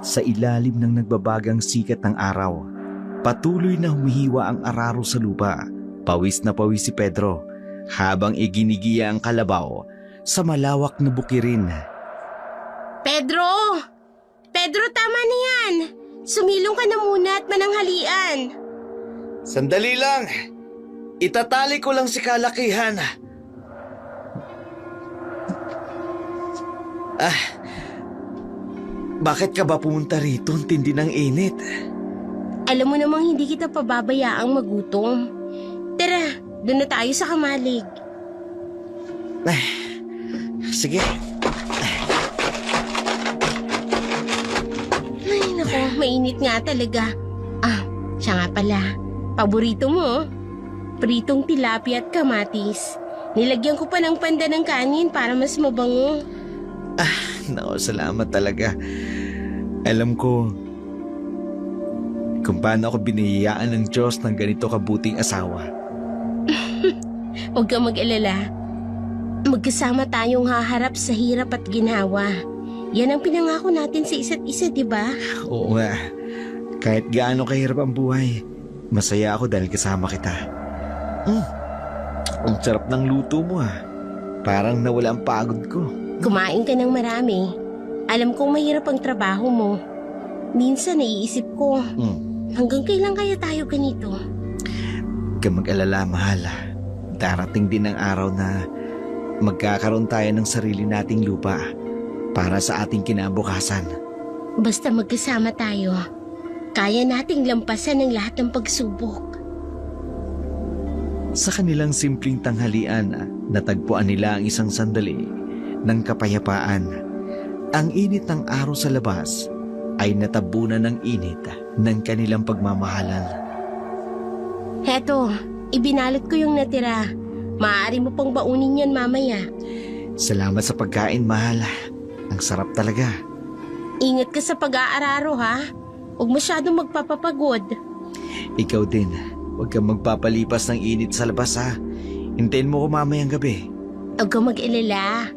Sa ilalim ng nagbabagang sikat ng araw, patuloy na humihiwa ang araro sa lupa. Pawis na pawis si Pedro habang iginigiya ang kalabaw sa malawak na bukirin. Pedro! Pedro, tama na yan! Sumilong ka na muna at mananghalian. Sandali lang! Itatali ko lang si kalakihan. Bakit ka ba pumunta rito? Ang tindi ng init. Alam mo namang hindi kita pababayaang magutom. Tara, doon na tayo sa kamalig. Sige. Ay, naku, mainit nga talaga. Siya nga pala. Paborito mo, pritong tilapia at kamatis. Nilagyan ko pa ng panda ng kanin para mas mabango. Naku, salamat talaga. Alam ko kung paano ako binihiyaan ng Diyos ng ganito kabuting asawa. Huwag kang mag-alala. Magkasama tayong haharap sa hirap at ginhawa. Yan ang pinangako natin sa isa't isa, di ba? Oo nga. Kahit gaano kahirap ang buhay, masaya ako dahil kasama kita. Ang sarap ng luto mo Parang nawala ang pagod ko. Kumain ka ng marami. Alam kong mahirap ang trabaho mo. Minsan naiisip ko, hanggang kailan kaya tayo ganito? Huwag kang mag-alala, mahal. Darating din ang araw na magkakaroon tayo ng sarili nating lupa para sa ating kinabukasan. Basta magkasama tayo, kaya nating lampasan ang lahat ng pagsubok. Sa kanilang simpleng tanghalian, natagpuan nila ang isang sandali ng kapayapaan. Ang init ng araw sa labas ay natabunan ng init ng kanilang pagmamahalan. Heto, ibinalot ko yung natira. Maaari mo pang baunin yan mamaya. Salamat sa pagkain, mahal. Ang sarap talaga. Ingat ka sa pag-aararo, ha? Huwag masyadong magpapapagod. Ikaw din. Huwag kang magpapalipas ng init sa labas, ha? Hintayin mo ko mamayang gabi. Huwag kang mag-alala.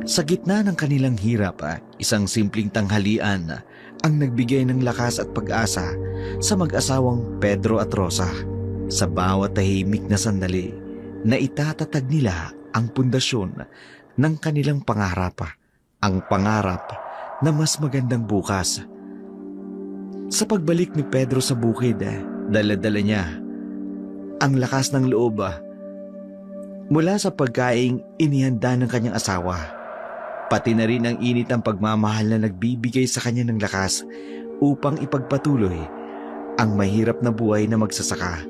Sa gitna ng kanilang hirap, isang simpleng tanghalian ang nagbigay ng lakas at pag-asa sa mag-asawang Pedro at Rosa. Sa bawat tahimik na sandali, na itatatag nila ang pundasyon ng kanilang pangarap. Ang pangarap na mas magandang bukas. Sa pagbalik ni Pedro sa bukid, dala-dala niya ang lakas ng loob mula sa pagkaing inihanda ng kanyang asawa. Pati na rin ang init ng pagmamahal na nagbibigay sa kanya ng lakas upang ipagpatuloy ang mahirap na buhay na magsasaka.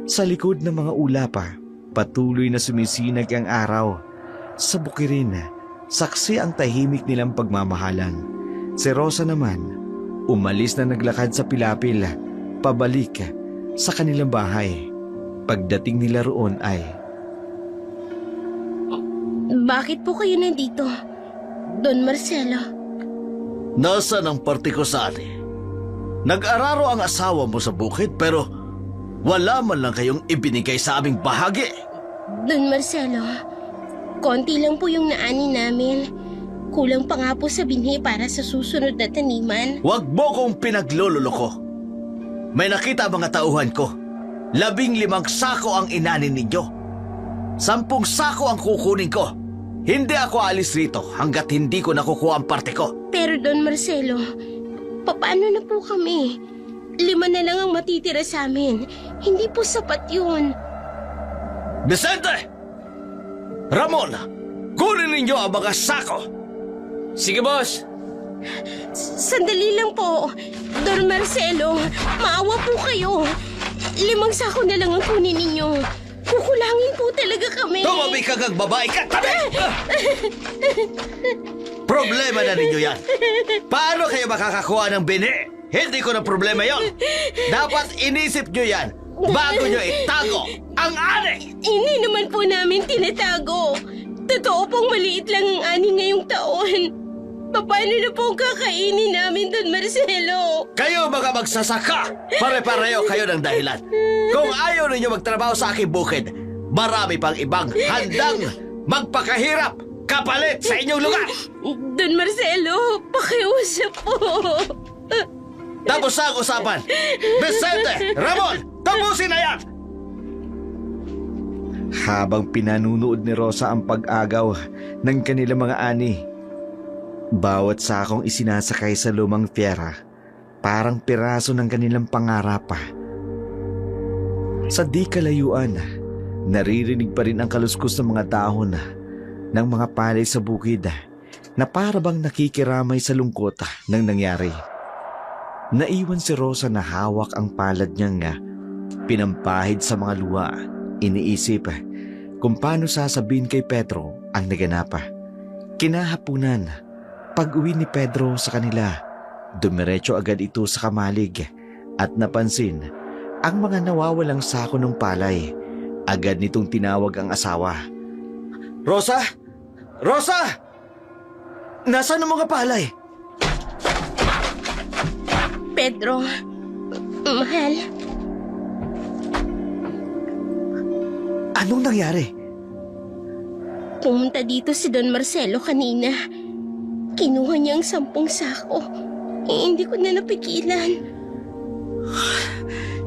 Sa likod ng mga ulapa, patuloy na sumisinag ang araw. Sa bukirin, saksi ang tahimik nilang pagmamahalan. Si Rosa naman, umalis na naglakad sa pilapil, pabalik sa kanilang bahay. Pagdating nila roon ay... Bakit po kayo nandito, Don Marcelo? Nasaan ang parte ko sa ani? Nag-araro ang asawa mo sa bukid pero wala man lang kayong ibinigay sa aming bahagi. Don Marcelo, konti lang po yung naani namin. Kulang pa nga po sa binhi para sa susunod na taniman. Huwag mo kong pinaglululoko. May nakita ang mga tauhan ko. 15 sako ang inanin ninyo. 10 sako ang kukunin ko. Hindi ako alis rito hanggat hindi ko nakukuha ang parte ko. Pero Don Marcelo, paano na po kami? 5 na lang ang matitira sa amin. Hindi po sapat yun. Vicente! Ramon! Kunin ninyo ang mga sako! Sige, boss. Sandali lang po. Don Marcelo, maawa po kayo. 5 sako na lang ang kunin ninyo. Kukulangin po talaga kami. Tumabi ka kang babae ka! Tabi! Problema na ninyo yan. Paano kayo makakakuha ng bini? Hindi ko na problema yon. Dapat inisip nyo yan bago nyo itago ang ani! Hindi naman po namin tinatago. Totoo pong maliit lang ang ani ngayong taon. Paano na po ang kakainin namin, Don Marcelo? Kayo mga magsasaka! Pare-pareho kayo ng dahilan. Kung ayaw ninyo magtrabaho sa aking bukid, marami pang ibang handang magpakahirap kapalit sa inyong lugar. Don Marcelo, pakiusap po. Tapos na ang usapan. Vicente, Ramon, tapusin na yan! Habang pinanunood ni Rosa ang pag-agaw ng kanilang mga ani, bawat sakong isinasakay sa lumang fiera, parang piraso ng kanilang pangarap. Sa di kalayuan, naririnig pa rin ang kaluskos ng mga dahon ng mga palay sa bukid na parabang nakikiramay sa lungkot ng nangyari. Naiwan si Rosa na hawak ang palad niyang pinampahid sa mga luha. Iniisip kung paano sasabihin kay Pedro ang naganap. Kinahapunan, pag-uwi ni Pedro sa kanila, dumiretso agad ito sa kamalig at napansin ang mga nawawalang sako ng palay. Agad nitong tinawag ang asawa. Rosa! Rosa! Nasaan ang mga palay? Pedro, mahal, Anong nangyari? pumunta dito si Don Marcelo kanina. Kinuha niya ang 10 sako. Hindi ko na napigilan.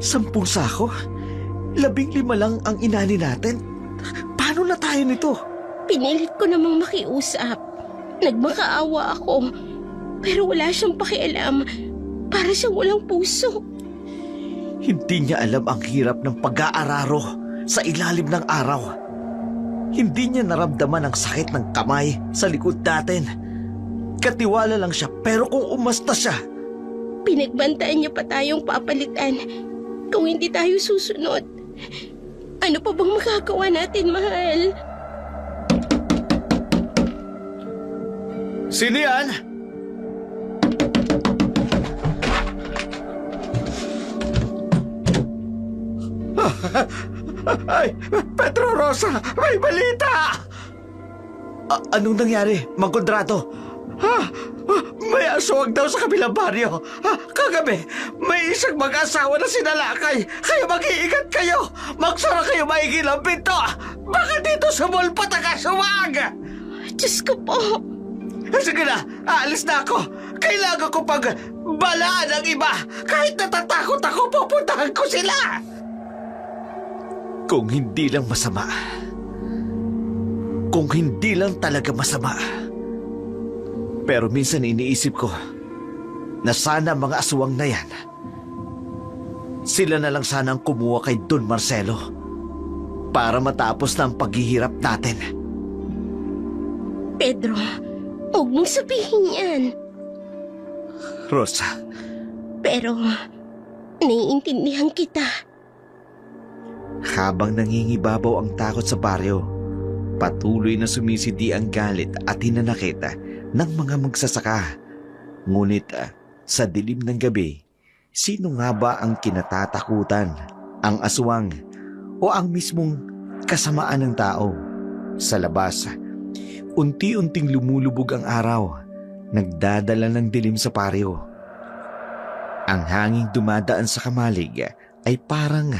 10 sako? 15 lang ang inani natin. Paano na tayo nito? Pinilit ko namang makiusap. Nagmakaawa ako. Pero wala siyang pakialam. Para siyang walang puso. Hindi niya alam ang hirap ng pag-aararo sa ilalim ng araw. Hindi niya naramdaman ang sakit ng kamay sa likod natin. Katiwala lang siya pero kung umasta siya, Pinagbantaan niya pa tayong papalitan. Kung hindi tayo susunod, ano pa bang magagawa natin, mahal? Sino yan? Ay, Pedro Rosa, may balita! Anong nangyari, Mang Kondrado? May aswang daw sa kabilang baryo. Kagabi, may isang mag-asawa na sinalakay. Kaya mag-iingat kayo. Magsara kayo maigi ng pinto. Baka dito sa mall pataka-suwag. Diyos ko po. Sige na, aalis na ako. Kailangan ko pag balaan ang iba. Kahit natatakot ako, pupuntahan ko sila. Kung hindi lang masama. Kung hindi lang talaga masama. Pero minsan iniisip ko na sana mga aswang na yan, sila na lang sana ang kumuha kay Don Marcelo para matapos na ang paghihirap natin. Pedro, huwag mong sabihin yan. Rosa, Pero, naiintindihan kita. habang nangingibabaw ang takot sa baryo, patuloy na sumisidi ang galit at hinanakit ng mga magsasaka. Ngunit sa dilim ng gabi, sino nga ba ang kinatatakutan? Ang aswang o ang mismong kasamaan ng tao? Sa labas, unti-unting lumulubog ang araw, nagdadala ng dilim sa paryo. Ang hanging dumadaan sa kamalig ay parang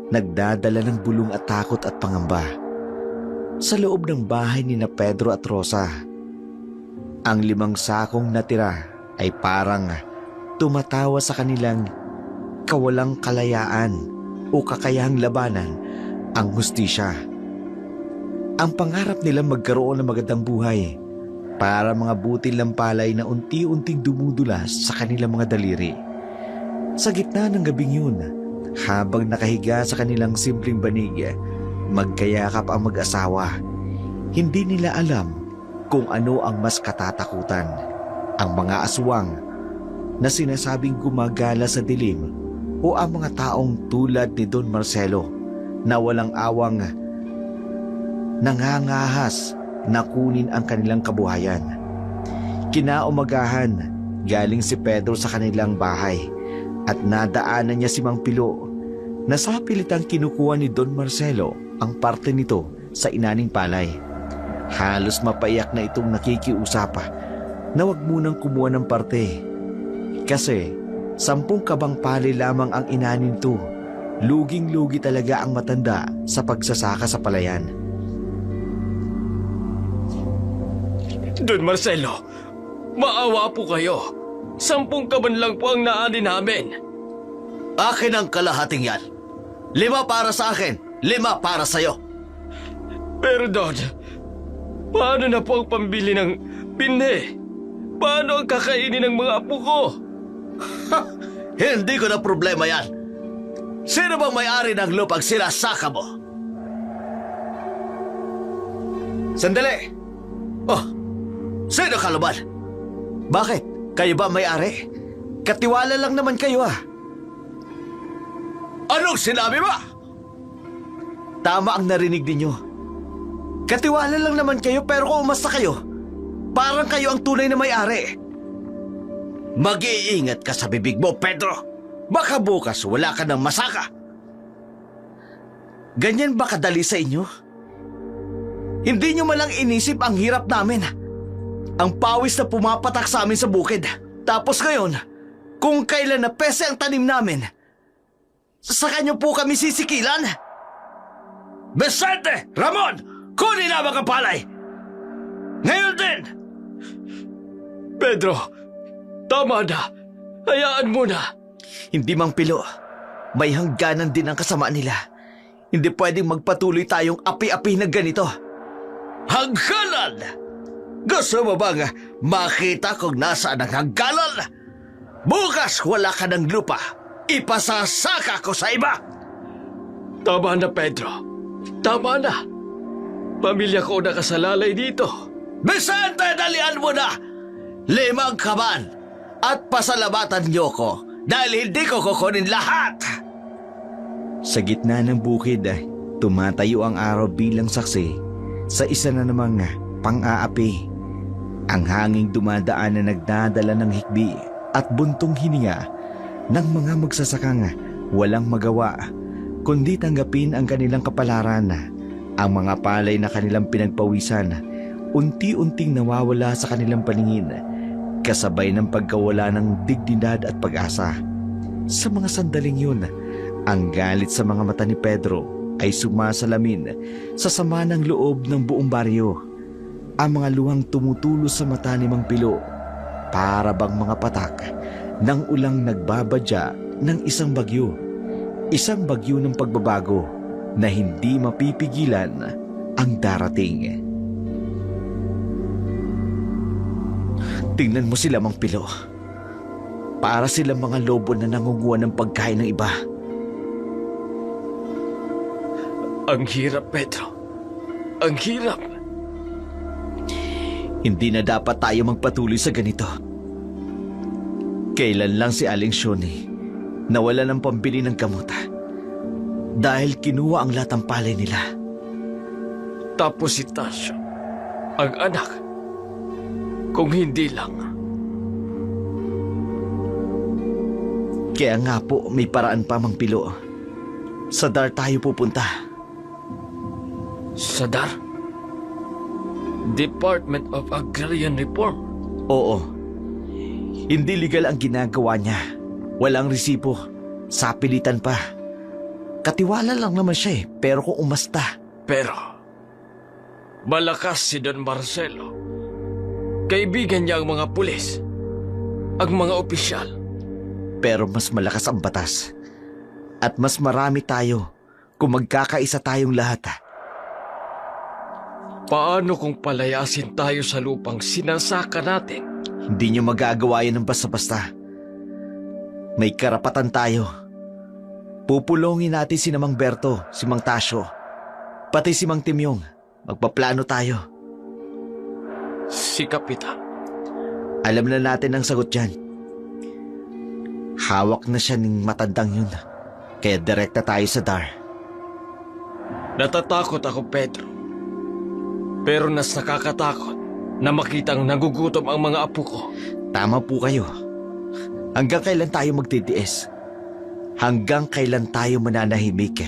nagdadala ng bulong at takot at pangamba. Sa loob ng bahay ni na Pedro at Rosa, ang 5 sakong natira ay parang tumatawa sa kanilang kawalang kalayaan o kakayahang labanan ang hustisya. Ang pangarap nilang magkaroon ng magandang buhay para mga butil ng palay na unti-unting dumudulas sa kanilang mga daliri. Sa gitna ng gabing yun, habang nakahiga sa kanilang simpleng banig, magkayakap ang mag-asawa. Hindi nila alam kung ano ang mas katatakutan. Ang mga aswang na sinasabing gumagala sa dilim o ang mga taong tulad ni Don Marcelo na walang awang nangangahas na kunin ang kanilang kabuhayan. Kinaumagahan, galing si Pedro sa kanilang bahay at nadaanan niya si Mang Pilo na sa pilitang kinukuha ni Don Marcelo ang parte nito sa inaning palay. Halos mapaiyak na itong nakikiusap na wag munang kumuha ng parte. Kasi 10 kabang palay lamang ang inanin to. Luging-lugi talaga ang matanda sa pagsasaka sa palayan. Don Marcelo, maawa po kayo. 10 kaban lang po ang naani namin. Akin ang kalahating yan. 5 para sa akin, 5 para sa'yo. Pero Don, paano na po ang pambili ng binhe? Paano ang kakainin ng mga apo ko? Hindi ko na problema yan. Sino bang may-ari ng lupang sinasaka mo? Sandali! Oh, sino ka naman? Bakit? Kayo ba may-ari? Katiwala lang naman kayo ah. Anong sinabi mo? Tama ang narinig ninyo. Katiwala lang naman kayo pero kung umasta kayo, parang kayo ang tunay na may-ari. Mag-iingat ka sa bibig mo, Pedro. Baka bukas wala ka ng masaka. Ganyan ba kadali sa inyo? Hindi nyo malang inisip ang hirap namin. Ang pawis na pumapatak sa amin sa bukid. Tapos ngayon, kung kailan na pese ang tanim namin, sa kanyo po kami sisikilan? Vicente! Ramon! Kunin na mga palay! Ngayon din! Pedro, tama na. Hayaan mo na. Hindi Mang Pilo, may hangganan din ang kasama nila. Hindi pwedeng magpatuloy tayong api-api na ganito. Hangganan! Gusto mo bang makita kung nasaan ang hangganan? Bukas wala ka ng lupa. Ipasasaka ko sa iba. Tama na, Pedro. Tama na. Pamilya ko nakasalalay dito. Vicente, dalian mo na! 5 kaban at pasalamatan niyo ko dahil hindi ko kukunin lahat. Sa gitna ng bukid, tumatayo ang araw bilang saksi sa isa na namang pang-aapi. Ang hanging dumadaan na nagdadala ng hikbi at buntong hininga ng mga magsasakang walang magawa kundi tanggapin ang kanilang kapalaran. Ang mga palay na kanilang pinagpawisan unti-unting nawawala sa kanilang paningin kasabay ng pagkawala ng dignidad at pag-asa. Sa mga sandaling yun, ang galit sa mga mata ni Pedro ay sumasalamin sa sama ng loob ng buong baryo. Ang mga luhang tumutulos sa mata ni Mang Pilo para bang mga patak ng ulang nagbabadya ng isang bagyo. Isang bagyo ng pagbabago na hindi mapipigilan ang darating. Tingnan mo sila, Mang Pilo. Para silang mga lobo na nangunguha ng pagkain ng iba. Ang hirap, Pedro. Ang hirap. Hindi na dapat tayo magpatuloy sa ganito. Kailan lang si Aling Shoni nawala ng pambili ng gamot dahil kinuha ang lahat ng palay nila. Tapos si Tasha, ang anak. Kung hindi lang. Kaya nga po may paraan pa, Mang Pilo. Sa DAR tayo pupunta. Sa DAR? Department of Agrarian Reform? Oo. Hindi legal ang ginagawa niya. Walang resibo. Sapilitan pa. Katiwala lang naman siya pero kung umasta. Pero, malakas si Don Marcelo. Kaibigan niya ang mga pulis, ang mga opisyal. Pero mas malakas ang batas. At mas marami tayo kung magkakaisa tayong lahat. Paano kung palayasin tayo sa lupang sinasaka natin? Hindi niyo magagawa yan ng basta-basta. May karapatan tayo. Pupulongin natin si Mang Berto, si Mang Tasyo, pati si Mang Timyong. Magpaplano tayo. Si Kapitan. Alam na natin ang sagot dyan. Hawak na siya ng matandang yun. Kaya direkta tayo sa DAR. Natatakot ako, Pedro. Pero nas nakakatakot na makitang nagugutom ang mga apo ko. Tama po kayo. Hanggang kailan tayo magtitiis? Hanggang kailan tayo mananahimik?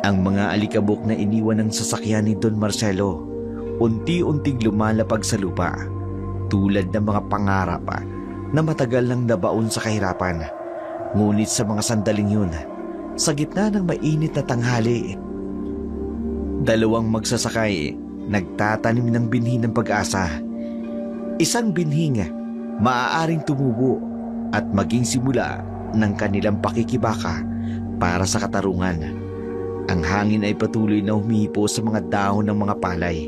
Ang mga alikabok na iniwan ng sasakyan ni Don Marcelo unti-unting lumalapag sa lupa tulad ng mga pangarap na matagal nang nabaon sa kahirapan. Ngunit sa mga sandaling yun, sa gitna ng mainit na tanghali, 2 magsasakay nagtatanim ng binhi ng pag-asa. Isang binhing maaaring tumubo at maging simula ng kanilang pakikibaka para sa katarungan. Ang hangin ay patuloy na humihipo sa mga dahon ng mga palay,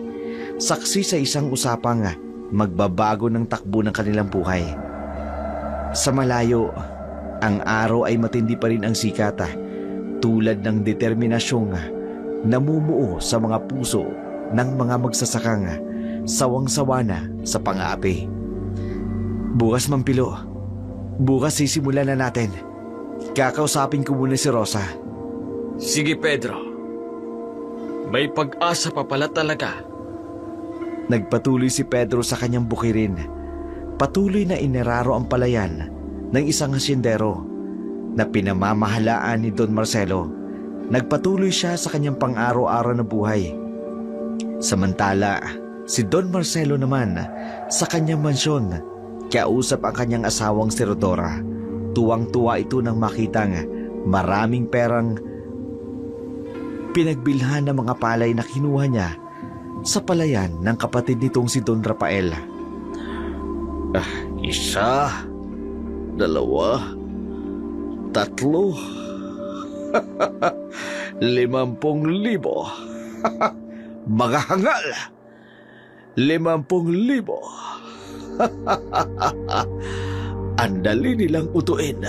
saksi sa isang usapang magbabago ng takbo ng kanilang buhay. Sa malayo, ang araw ay matindi pa rin ang sikat, tulad ng determinasyong namumuo sa mga puso ng mga magsasakang sawang-sawa na sa pang-aapi. Bukas, Mampilo. Bukas sisimulan na natin. Kakausapin ko muna si Rosa. Sige, Pedro. May pag-asa pa pala talaga. Nagpatuloy si Pedro sa kanyang bukirin. Patuloy na iniraro ang palayan ng isang hasyendero na pinamamahalaan ni Don Marcelo. Nagpatuloy siya sa kanyang pang-araw-araw na buhay. Samantala, si Don Marcelo naman sa kanyang mansyon, kausap ang kanyang asawang si Rodora. Tuwang-tuwa ito nang makitang maraming perang pinagbilhan ng mga palay na kinuha niya sa palayan ng kapatid nitong si Don Rafael. 1, 2, 3, 50,000. Mga hangal! 50,000. Ang dali nilang utuin.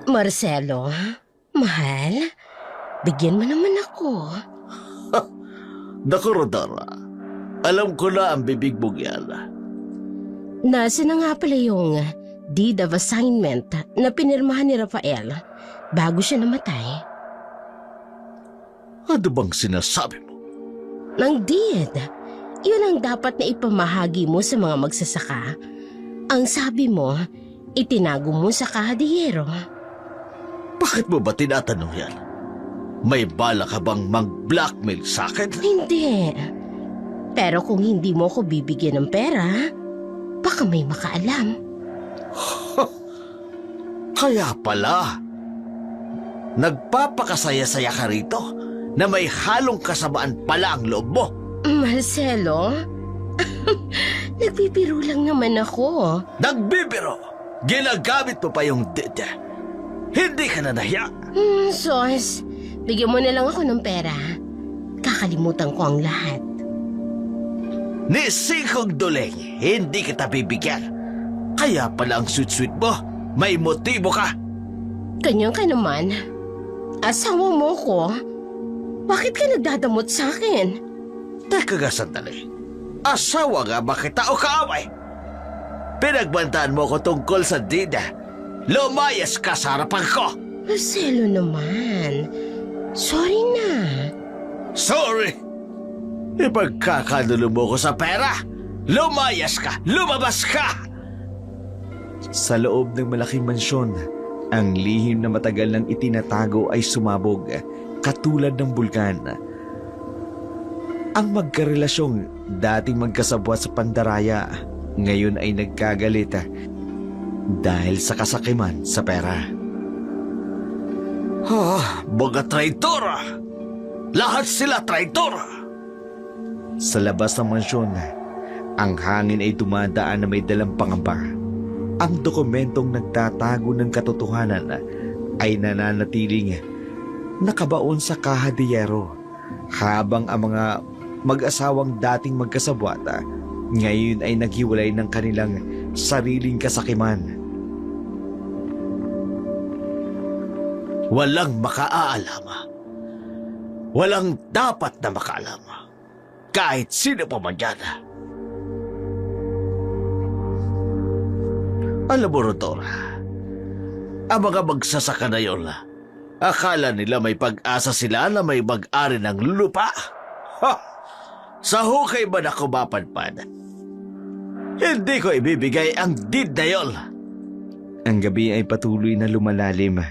Marcelo, mahal, bigyan mo naman ako. Naku, Rodora. Alam ko na ang bibig mong yan. Nasa na nga pala yung deed of assignment na pinirmahan ni Rafael bago siya namatay? Ano bang sinasabi mo? Ang deed, yun ang dapat na ipamahagi mo sa mga magsasaka. Ang sabi mo, itinago mo sa kahadiyero. Bakit mo ba tinatanong yan? May bala ka bang mag-blackmail sa akin? Hindi. Pero kung hindi mo ko bibigyan ng pera, baka may makaalam. Kaya pala, nagpapakasaya-saya ka rito na may halong kasamaan pala ang loob mo. Marcelo, nagbibiro lang naman ako. Nagbibiro! Ginagamit mo pa yung dede. Hindi ka na nahiya. Sos, bigyan mo na lang ako ng pera. Kakalimutan ko ang lahat. Ni 5 doleng, hindi kita bibigyan. Kaya pala ang sweet-sweet mo. May motibo ka. Ganyan ka naman. Asawa mo ko. Bakit ka nagdadamot sa akin? Teka nga sandali. Asawa nga ba kita o kaaway? Pinagbantaan mo ko tungkol sa dida. Lumayas ka sa harapan ko. Marcelo naman. Sorry na. Sorry. Ipagkakanulo mo ko sa pera. Lumayas ka. Lumabas ka. Sa loob ng malaking mansyon, ang lihim na matagal nang itinatago ay sumabog, katulad ng bulkan. Ang magkarelasyong dating magkasabwat sa pandaraya, ngayon ay nagkagalit dahil sa kasakiman sa pera. Mga traitora! Lahat sila traitora! Sa labas ng mansyon, ang hangin ay dumadaan na may dalang pangamba. Ang dokumentong nagtatago ng katotohanan ay nananatiling nakabaon sa kahadiyero, habang ang mga mag-asawang dating magkasabwat ngayon ay naghiwalay ng kanilang sariling kasakiman. Walang makaaalama. Walang dapat na makaalama. Kahit sino pa man yan. Alam mo, Rodora, ang mga magsasaka na yun, akala nila may pag-asa sila na may mag-ari ng lupa. Ha! Sa hukay man ako mapadpad. Hindi ko ibibigay ang deed na yun. Ang gabi ay patuloy na lumalalim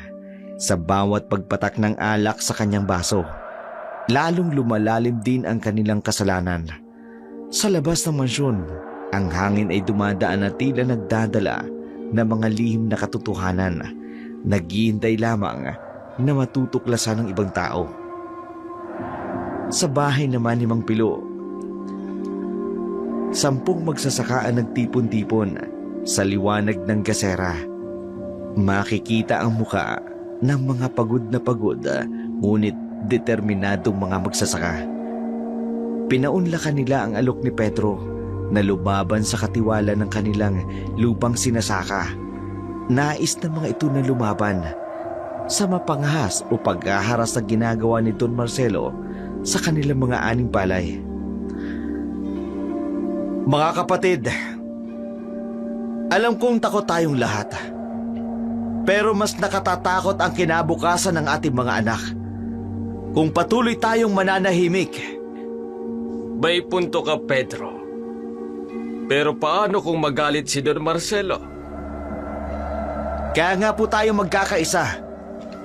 sa bawat pagpatak ng alak sa kanyang baso. Lalong lumalalim din ang kanilang kasalanan. Sa labas ng mansyon, ang hangin ay dumadaan na tila nagdadala ng mga lihim na katotohanan. Naghihintay lamang na matutuklasan ng ibang tao. Sa bahay naman ni Mang Pilo, 10 magsasaka ang nagtipon-tipon sa liwanag ng gasera. Makikita ang muka ng mga pagod na pagod, ngunit determinadong mga magsasaka. Pinaunlakan nila ang alok ni Pedro na lumaban sa katiwala ng kanilang lupang sinasaka. Nais ng mga ito na lumaban sa mapanghas o paghaharas na ginagawa ni Don Marcelo sa kanilang mga aning palay. Mga kapatid, alam kong takot tayong lahat. Pero mas nakatatakot ang kinabukasan ng ating mga anak. Kung patuloy tayong mananahimik. May punto ka, Pedro. Pero paano kung magalit si Don Marcelo? Kaya nga po tayo magkakaisa.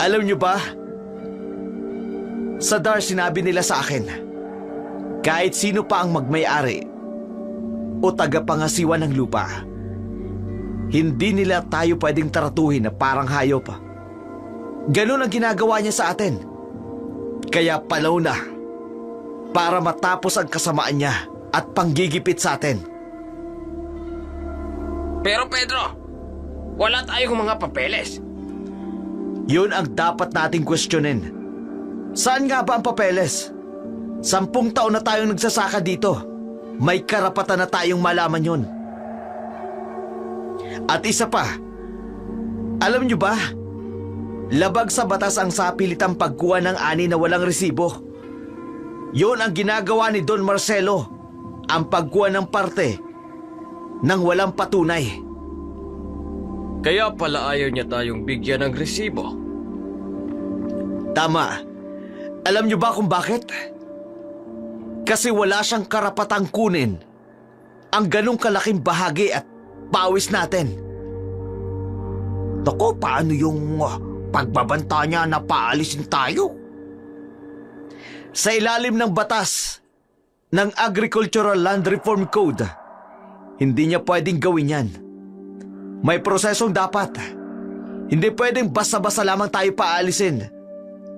Alam nyo ba? Sa DAR sinabi nila sa akin, kahit sino pa ang magmay-ari o tagapangasiwa ng lupa, hindi nila tayo pwedeng taratuhin na parang hayop. Ganun ang ginagawa niya sa atin. Kaya palaw na para matapos ang kasamaan niya at panggigipit sa atin. Pero Pedro, wala tayong mga papeles. Yun ang dapat nating questionin. Saan nga ba ang papeles? 10 taon na tayong nagsasaka dito. May karapatan na tayong malaman yun. At isa pa, alam nyo ba? Labag sa batas ang sapilitang pagkuha ng ani na walang resibo. Yun ang ginagawa ni Don Marcelo, ang pagkuha ng parte nang walang patunay. Kaya pala ayaw niya tayong bigyan ng resibo. Tama. Alam niyo ba kung bakit? Kasi wala siyang karapatang kunin ang ganong kalaking bahagi at pawis natin. Naku, paano yung pagbabanta niya na paalisin tayo? Sa ilalim ng batas ng Agricultural Land Reform Code, hindi niya pwedeng gawin yan. May prosesong dapat. Hindi pwedeng basta-basta lamang tayo paalisin.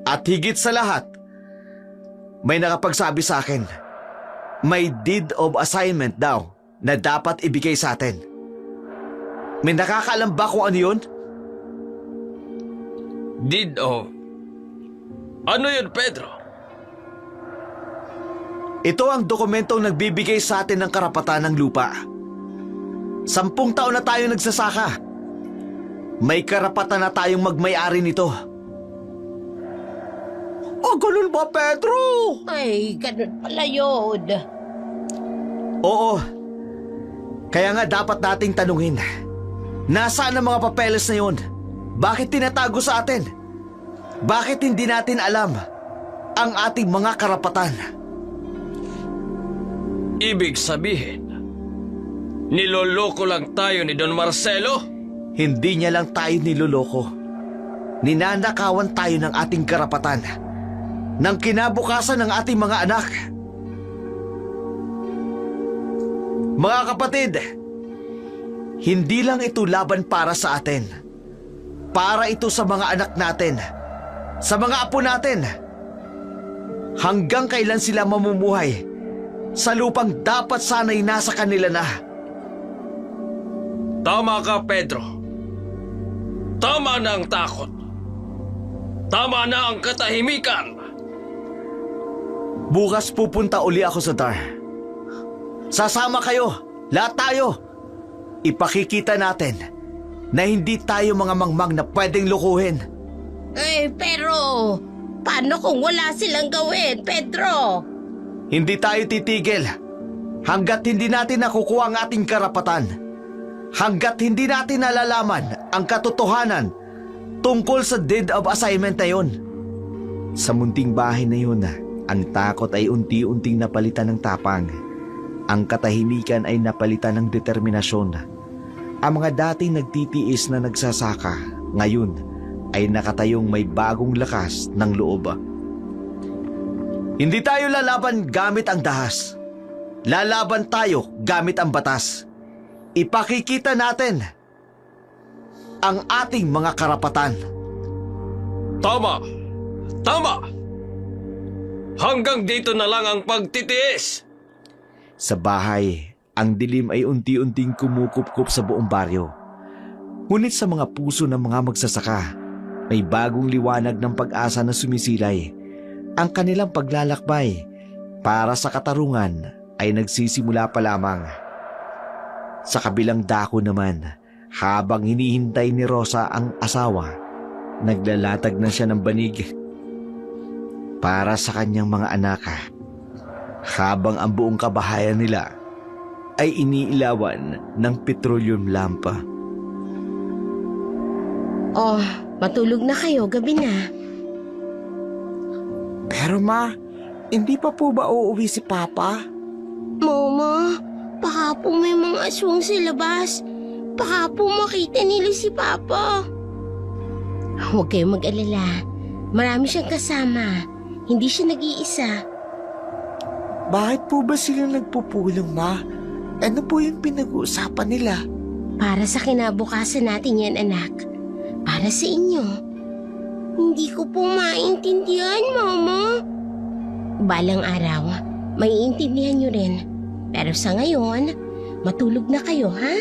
At higit sa lahat, may nakapagsabi sa akin, may deed of assignment daw na dapat ibigay sa atin. May nakakaalam ba kung ano yun? Deed of... Ano yun, Pedro? Ito ang dokumentong nagbibigay sa atin ng karapatan ng lupa. 10 taon na tayo nagsasaka. May karapatan na tayong magmay-ari nito. O ganun ba, Pedro? Ay, ganun pala yun. Oo. Kaya nga dapat nating tanungin, nasaan ang mga papeles na yun? Bakit tinatago sa atin? Bakit hindi natin alam ang ating mga karapatan? Ibig sabihin, niloloko lang tayo ni Don Marcelo? Hindi niya lang tayo niloloko. Ninanakawan tayo ng ating karapatan, ng kinabukasan ng ating mga anak. Mga kapatid, hindi lang ito laban para sa atin. Para ito sa mga anak natin, sa mga apo natin. Hanggang kailan sila mamumuhay sa lupang dapat sana'y nasa kanila na. Tama ka, Pedro. Tama na ang takot. Tama na ang katahimikan. Bukas pupunta uli ako sa DAR. Sasama kayo, lahat tayo. Ipakikita natin na hindi tayo mga mangmang na pwedeng lukuhin. Ay, pero paano kung wala silang gawin, Pedro? Hindi tayo titigil hanggat hindi natin nakukuha ang ating karapatan. Hanggat hindi natin nalalaman ang katotohanan tungkol sa deed of assignment na yun. Sa munting bahay na yun, ang takot ay unti-unting napalitan ng tapang. Ang katahimikan ay napalitan ng determinasyon. Ang mga dating nagtitiis na nagsasaka, ngayon ay nakatayong may bagong lakas ng loob. Hindi tayo lalaban gamit ang dahas. Lalaban tayo gamit ang batas. Ipakikita natin ang ating mga karapatan. Tama! Tama! Hanggang dito na lang ang pagtitiis! Sa bahay, ang dilim ay unti-unting kumukupkup sa buong baryo. Ngunit sa mga puso ng mga magsasaka, may bagong liwanag ng pag-asa na sumisilay. Ang kanilang paglalakbay para sa katarungan ay nagsisimula pa lamang. Sa kabilang dako naman, habang hinihintay ni Rosa ang asawa, naglalatag na siya ng banig para sa kanyang mga anak, habang ang buong kabahayan nila ay iniilawan ng petroleum lampa. Oh, matulog na kayo, gabi na. Pero ma, hindi pa po ba uuwi si Papa? Mama, baka po may mga aswang sa labas. Baka po makita nila si Papa. Huwag kayong mag-alala. Marami siyang kasama. Hindi siya nag-iisa. Bakit po ba sila nagpupulong, ma? Ano po yung pinag-uusapan nila? Para sa kinabukasan natin yan, anak. Para sa inyo. Hindi ko po maintindihan, Mama. Balang araw, maiintindihan niyo rin. Pero sa ngayon, matulog na kayo, ha?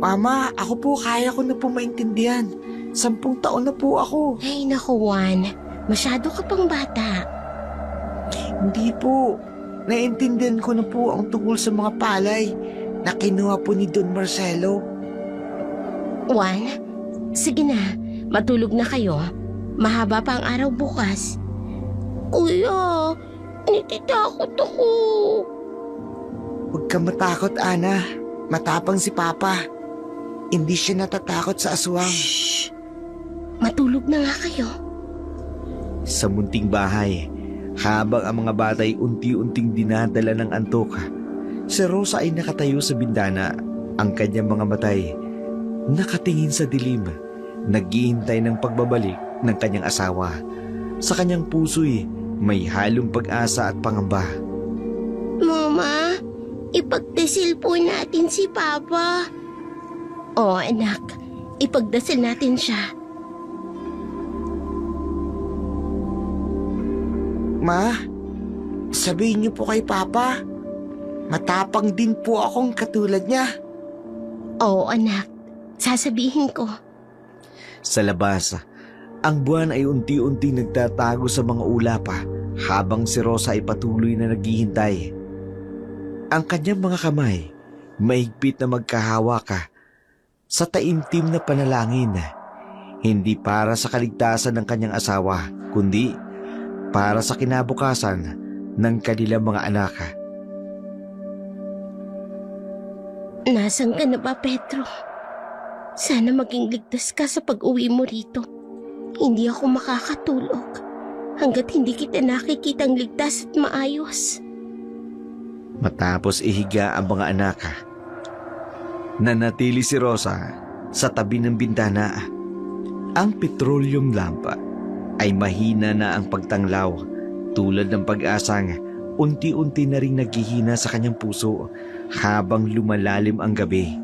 Mama, ako po kaya ko na po maintindihan. 10 taon na po ako. Ay, naku, Juan. Masyado ka pang bata. Hindi po. Naiintindihan ko na po ang tungkol sa mga palay na kinuha po ni Don Marcelo. Juan, sige na. Matulog na kayo. Mahaba pa ang araw bukas. Kuya, natitakot ako. Huwag kang matakot, Ana. Matapang si Papa. Hindi siya natatakot sa aswang. Shh! Matulog na nga kayo. Sa munting bahay, habang ang mga bata ay unti-unting dinadala ng antok, si Rosa ay nakatayo sa bintana, ang kanyang mga matay nakatingin sa dilim, naghihintay ng pagbabalik ng kanyang asawa. Sa kanyang puso'y may halong pag-asa at pangamba. Mama, ipagdasal po natin si Papa. Oo, anak. Ipagdasal natin siya. Ma, sabihin niyo po kay Papa. Matapang din po akong katulad niya. Oo, anak. Sasabihin ko. Sa labas, ang buwan ay unti-unting nagtatago sa mga ulapa habang si Rosa ay patuloy na naghihintay. Ang kanyang mga kamay, mahigpit na magkahawak sa taimtim na panalangin, hindi para sa kaligtasan ng kanyang asawa, kundi para sa kinabukasan ng kanilang mga anak. Nasaan ka na ba, Pedro? Sana maging ligtas ka sa pag-uwi mo rito. Hindi ako makakatulog hanggat hindi kita nakikitang ligtas at maayos. Matapos ihiga ang mga anak, nanatili si Rosa sa tabi ng bintana. Ang petroleum lampa ay mahina na ang pagtanglaw, tulad ng pag-asang unti-unti na ring naghihina sa kanyang puso habang lumalalim ang gabi.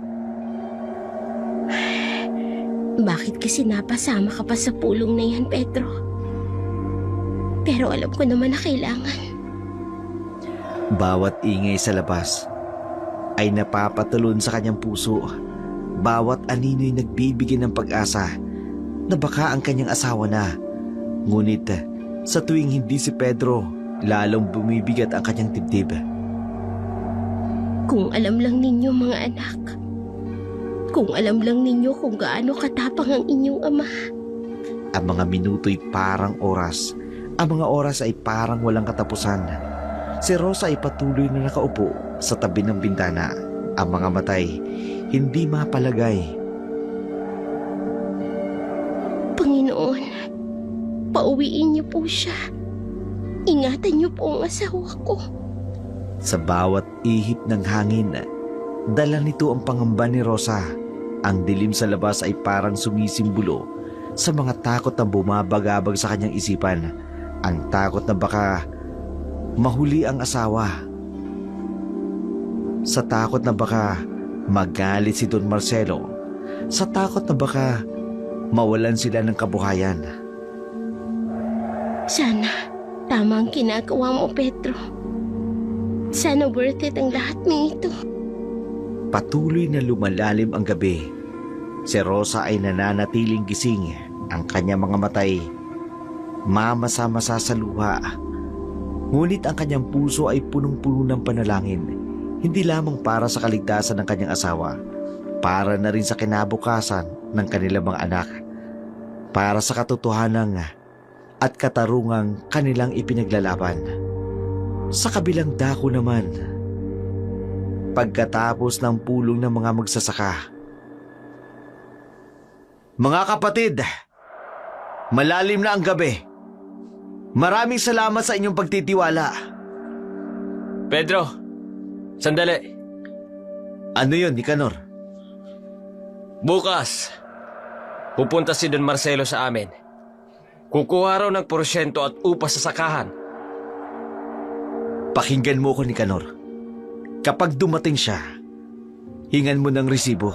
Bakit kasi napasama ka pa sa pulong na yan, Pedro? Pero alam ko naman na kailangan. Bawat ingay sa labas ay napapatalon sa kanyang puso. Bawat anino'y nagbibigay ng pag-asa na baka ang kanyang asawa na. Ngunit sa tuwing hindi si Pedro, lalong bumibigat ang kanyang dibdib. Kung alam lang ninyo, mga anak. Kung alam lang ninyo kung gaano katapang ang inyong ama. Ang mga minuto'y parang oras. Ang mga oras ay parang walang katapusan. Si Rosa ay patuloy na nakaupo sa tabi ng bintana. Ang mga matay hindi mapalagay. Panginoon, pauwiin niyo po siya. Ingatan niyo po ang asawa ko. Sa bawat ihip ng hangin, dala nito ang pangamba ni Rosa. Ang dilim sa labas ay parang sumisimbolo sa mga takot na bumabagabag sa kanyang isipan. Ang takot na baka mahuli ang asawa. Sa takot na baka magalit si Don Marcelo. Sa takot na baka mawalan sila ng kabuhayan. Sana tama ang ginagawa mo, Pedro. Sana worth it ang lahat ng ito. Patuloy na lumalalim ang gabi. Si Rosa ay nananatiling gising. Ang kanyang mga matay mamasa-masa sa luha. Ngunit ang kanyang puso ay punong-puno ng panalangin. Hindi lamang para sa kaligtasan ng kanyang asawa, para na rin sa kinabukasan ng kanilang mga anak, para sa katotohanan at katarungang kanilang ipinaglalaban. Sa kabilang dako naman, pagkatapos ng pulong ng mga magsasaka. Mga kapatid, malalim na ang gabi. Maraming salamat sa inyong pagtitiwala. Pedro, sandali. Ano yun, Nicanor? Bukas, pupunta si Don Marcelo sa amin. Kukuha raw ng porsyento at upa sa sakahan. Pakinggan mo ko, Nicanor. Kapag dumating siya, hingan mo ng resibo.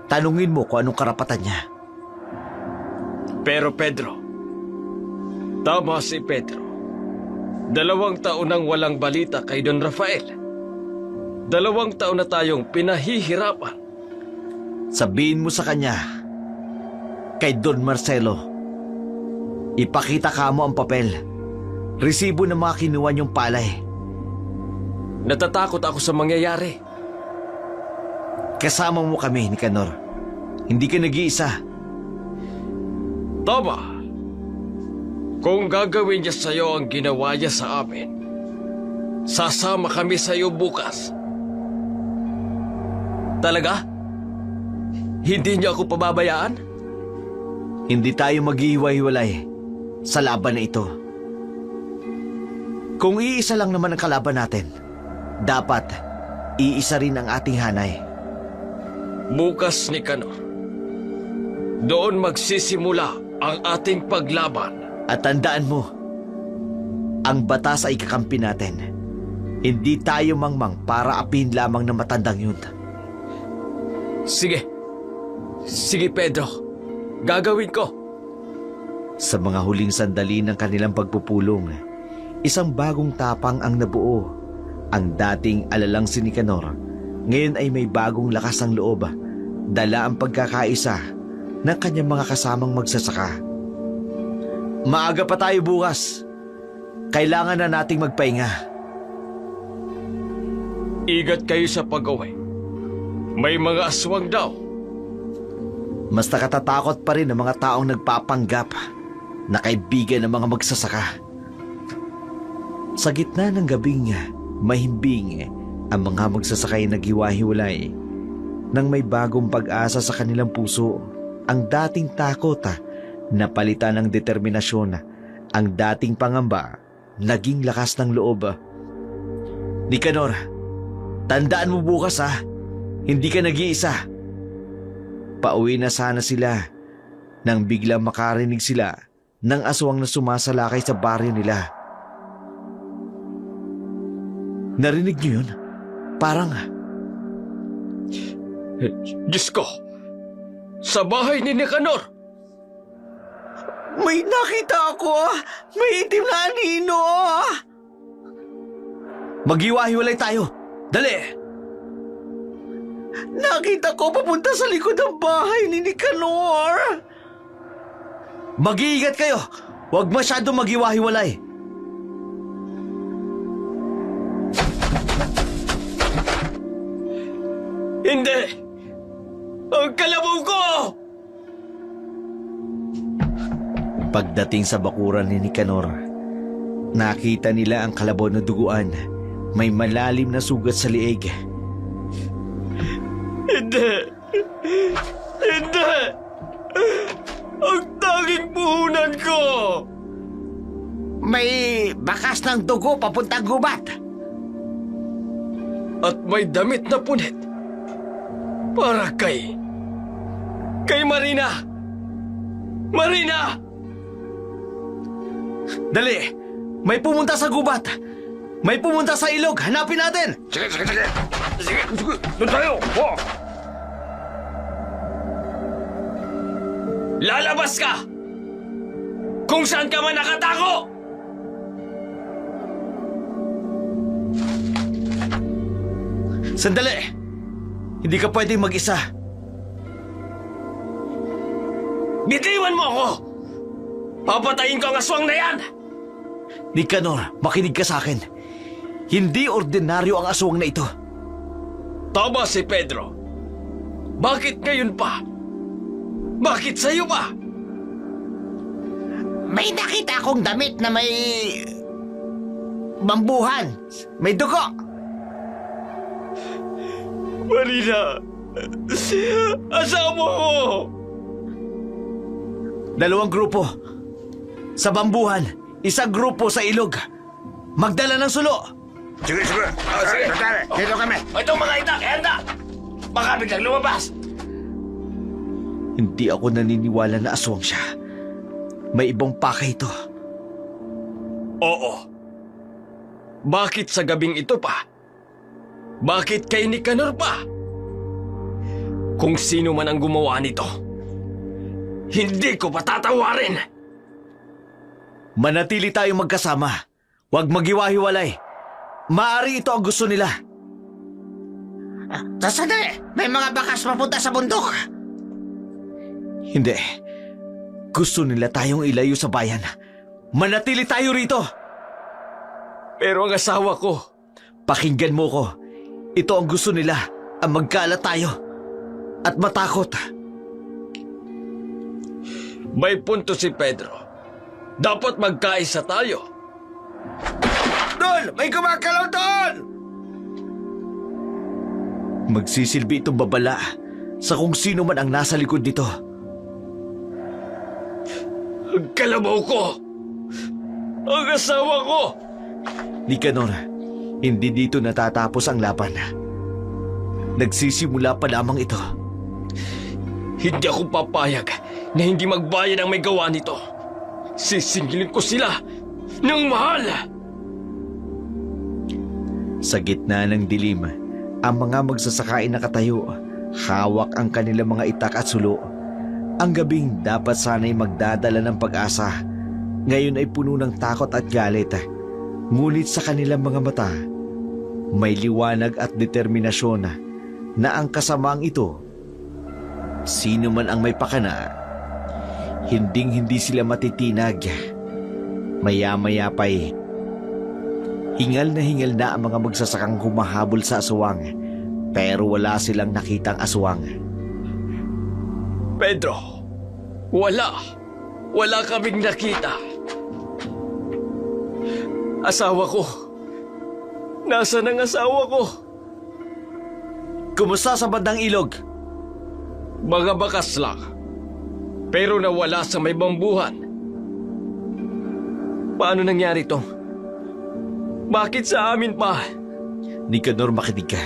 Tanungin mo kung anong karapatan niya. Pero Pedro, tama si Pedro. 2 taon nang walang balita kay Don Rafael. 2 taon na tayong pinahihirapan. Sabihin mo sa kanya, kay Don Marcelo, ipakita ka mo ang papel. Resibo ng mga kinuha niyong palay. Natatakot ako sa mangyayari. Kasama mo kami, Nicanor. Hindi ka nag-iisa. Tama. Kung gagawin niya sa'yo ang ginawa niya sa amin, sasama kami sa'yo bukas. Talaga? Hindi niyo ako pababayaan? Hindi tayo maghihiwa-hiwalay sa laban na ito. Kung iisa lang naman ang kalaban natin, dapat iisa rin ang ating hanay. Bukas, Nicanor, doon magsisimula ang ating paglaban. At tandaan mo, ang batas ay kakampi natin. Hindi tayo mangmang para apin lamang ng matandang yun. Sige. Sige, Pedro. Gagawin ko. Sa mga huling sandali ng kanilang pagpupulong, isang bagong tapang ang nabuo. Ang dating alalang si Nicanor, ngayon ay may bagong lakas ng loob. Dala ang pagkakaisa ng kanyang mga kasamang magsasaka. Maaga pa tayo bukas. Kailangan na nating magpahinga. Ingat kayo sa pag-uwi. May mga aswang daw. Mas nakatatakot pa rin ang mga taong nagpapanggap na kaibigan ng mga magsasaka. Sa gitna ng gabing mahimbing, ang mga magsasakay naghiwa-hiwalay. Nang may bagong pag-asa sa kanilang puso, ang dating takot napalitan ng determinasyon. Ang dating pangamba naging lakas ng loob. Nicanor, tandaan mo bukas hindi ka nag-iisa. Pauwi na sana sila nang biglang makarinig sila ng aswang na sumasalakay sa baryo nila. Narinig niyo yun? Parang... Diyos ko! Sa bahay ni Nicanor! May nakita ako, may itim na anino, Maghiwa-hiwalay tayo. Dali! Nakita ko papunta sa likod ng bahay ni Nicanor. Mag-iingat kayo. Huwag masyadong maghiwa-hiwalay. Hindi! Ang kalabaw ko! Pagdating sa bakuran ni Nicanor, nakita nila ang kalabaw na duguan. May malalim na sugat sa liig. Hindi! Hindi! Ang tanging puhunan ko! May bakas ng dugo papuntang gubat. At may damit na punit. Para kay Marina! Marina! Dali! May pumunta sa gubat! May pumunta sa ilog! Hanapin natin! Sige! Sige! Doon tayo! Lalabas ka! Kung saan ka man nakatago! Sandali! Hindi ka pwedeng mag-isa. Bitiwan mo ako! Papatayin ko ang aswang na yan! Nicanor, makinig ka sa akin. Hindi ordinaryo ang aswang na ito. Tama si Pedro. Bakit ngayon pa? Bakit sa'yo pa? May nakita akong damit na may bambuhan. May dugo. Marina! Asawa ko! 2 grupo. Sa bambuhan, 1 grupo sa ilog. Magdala ng sulo. Sige. Dito kami. Itong mga itak, handa! Baka biglang lumabas! Hindi ako naniniwala na aswang siya. May ibang pake ito. Oo. Bakit sa gabing ito pa? Bakit kay Nicanor pa? Kung sino man ang gumawa nito, hindi ko patatawarin! Manatili tayong magkasama. Huwag maghiwa-hiwalay. Maari ito ang gusto nila. Sandali. May mga bakas papunta sa bundok. Hindi. Gusto nila tayong ilayo sa bayan. Manatili tayo rito. Pero ang asawa ko, Pakinggan mo ko. Ito ang gusto nila. Ang magkalat tayo. At matakot. may punto si Pedro. Dapat magkaisa tayo. Doon! May kumakalaw doon! Magsisilbi itong babala sa kung sino man ang nasa likod nito. Ang kalabaw ko! Ang asawa ko! Nicanor, hindi dito natatapos ang laban. Nagsisimula pa lamang ito. Hindi ako papayag na hindi magbayad ang may gawa nito. Sisingilin ko sila ng mahal! Sa gitna ng dilim, ang mga magsasaka ay nakatayo. Hawak ang kanilang mga itak at sulo. Ang gabing dapat sana'y magdadala ng pag-asa. Ngayon ay puno ng takot at galit. Ngunit sa kanilang mga mata, may liwanag at determinasyon na ang kasamaang ito, sino man ang may pakana, hinding-hindi sila matitinag. Maya-maya pa'y hingal na ang mga magsasakang humahabol sa aswang, pero wala silang nakitang aswang. Pedro, wala kaming nakita. Asawa ko. Nasaan ang asawa ko? Kumusta sa bandang ilog? Mga bakas lang. Pero nawala sa may bambuhan. Paano nangyari to? Bakit sa amin pa? Nicanor, makinig ka.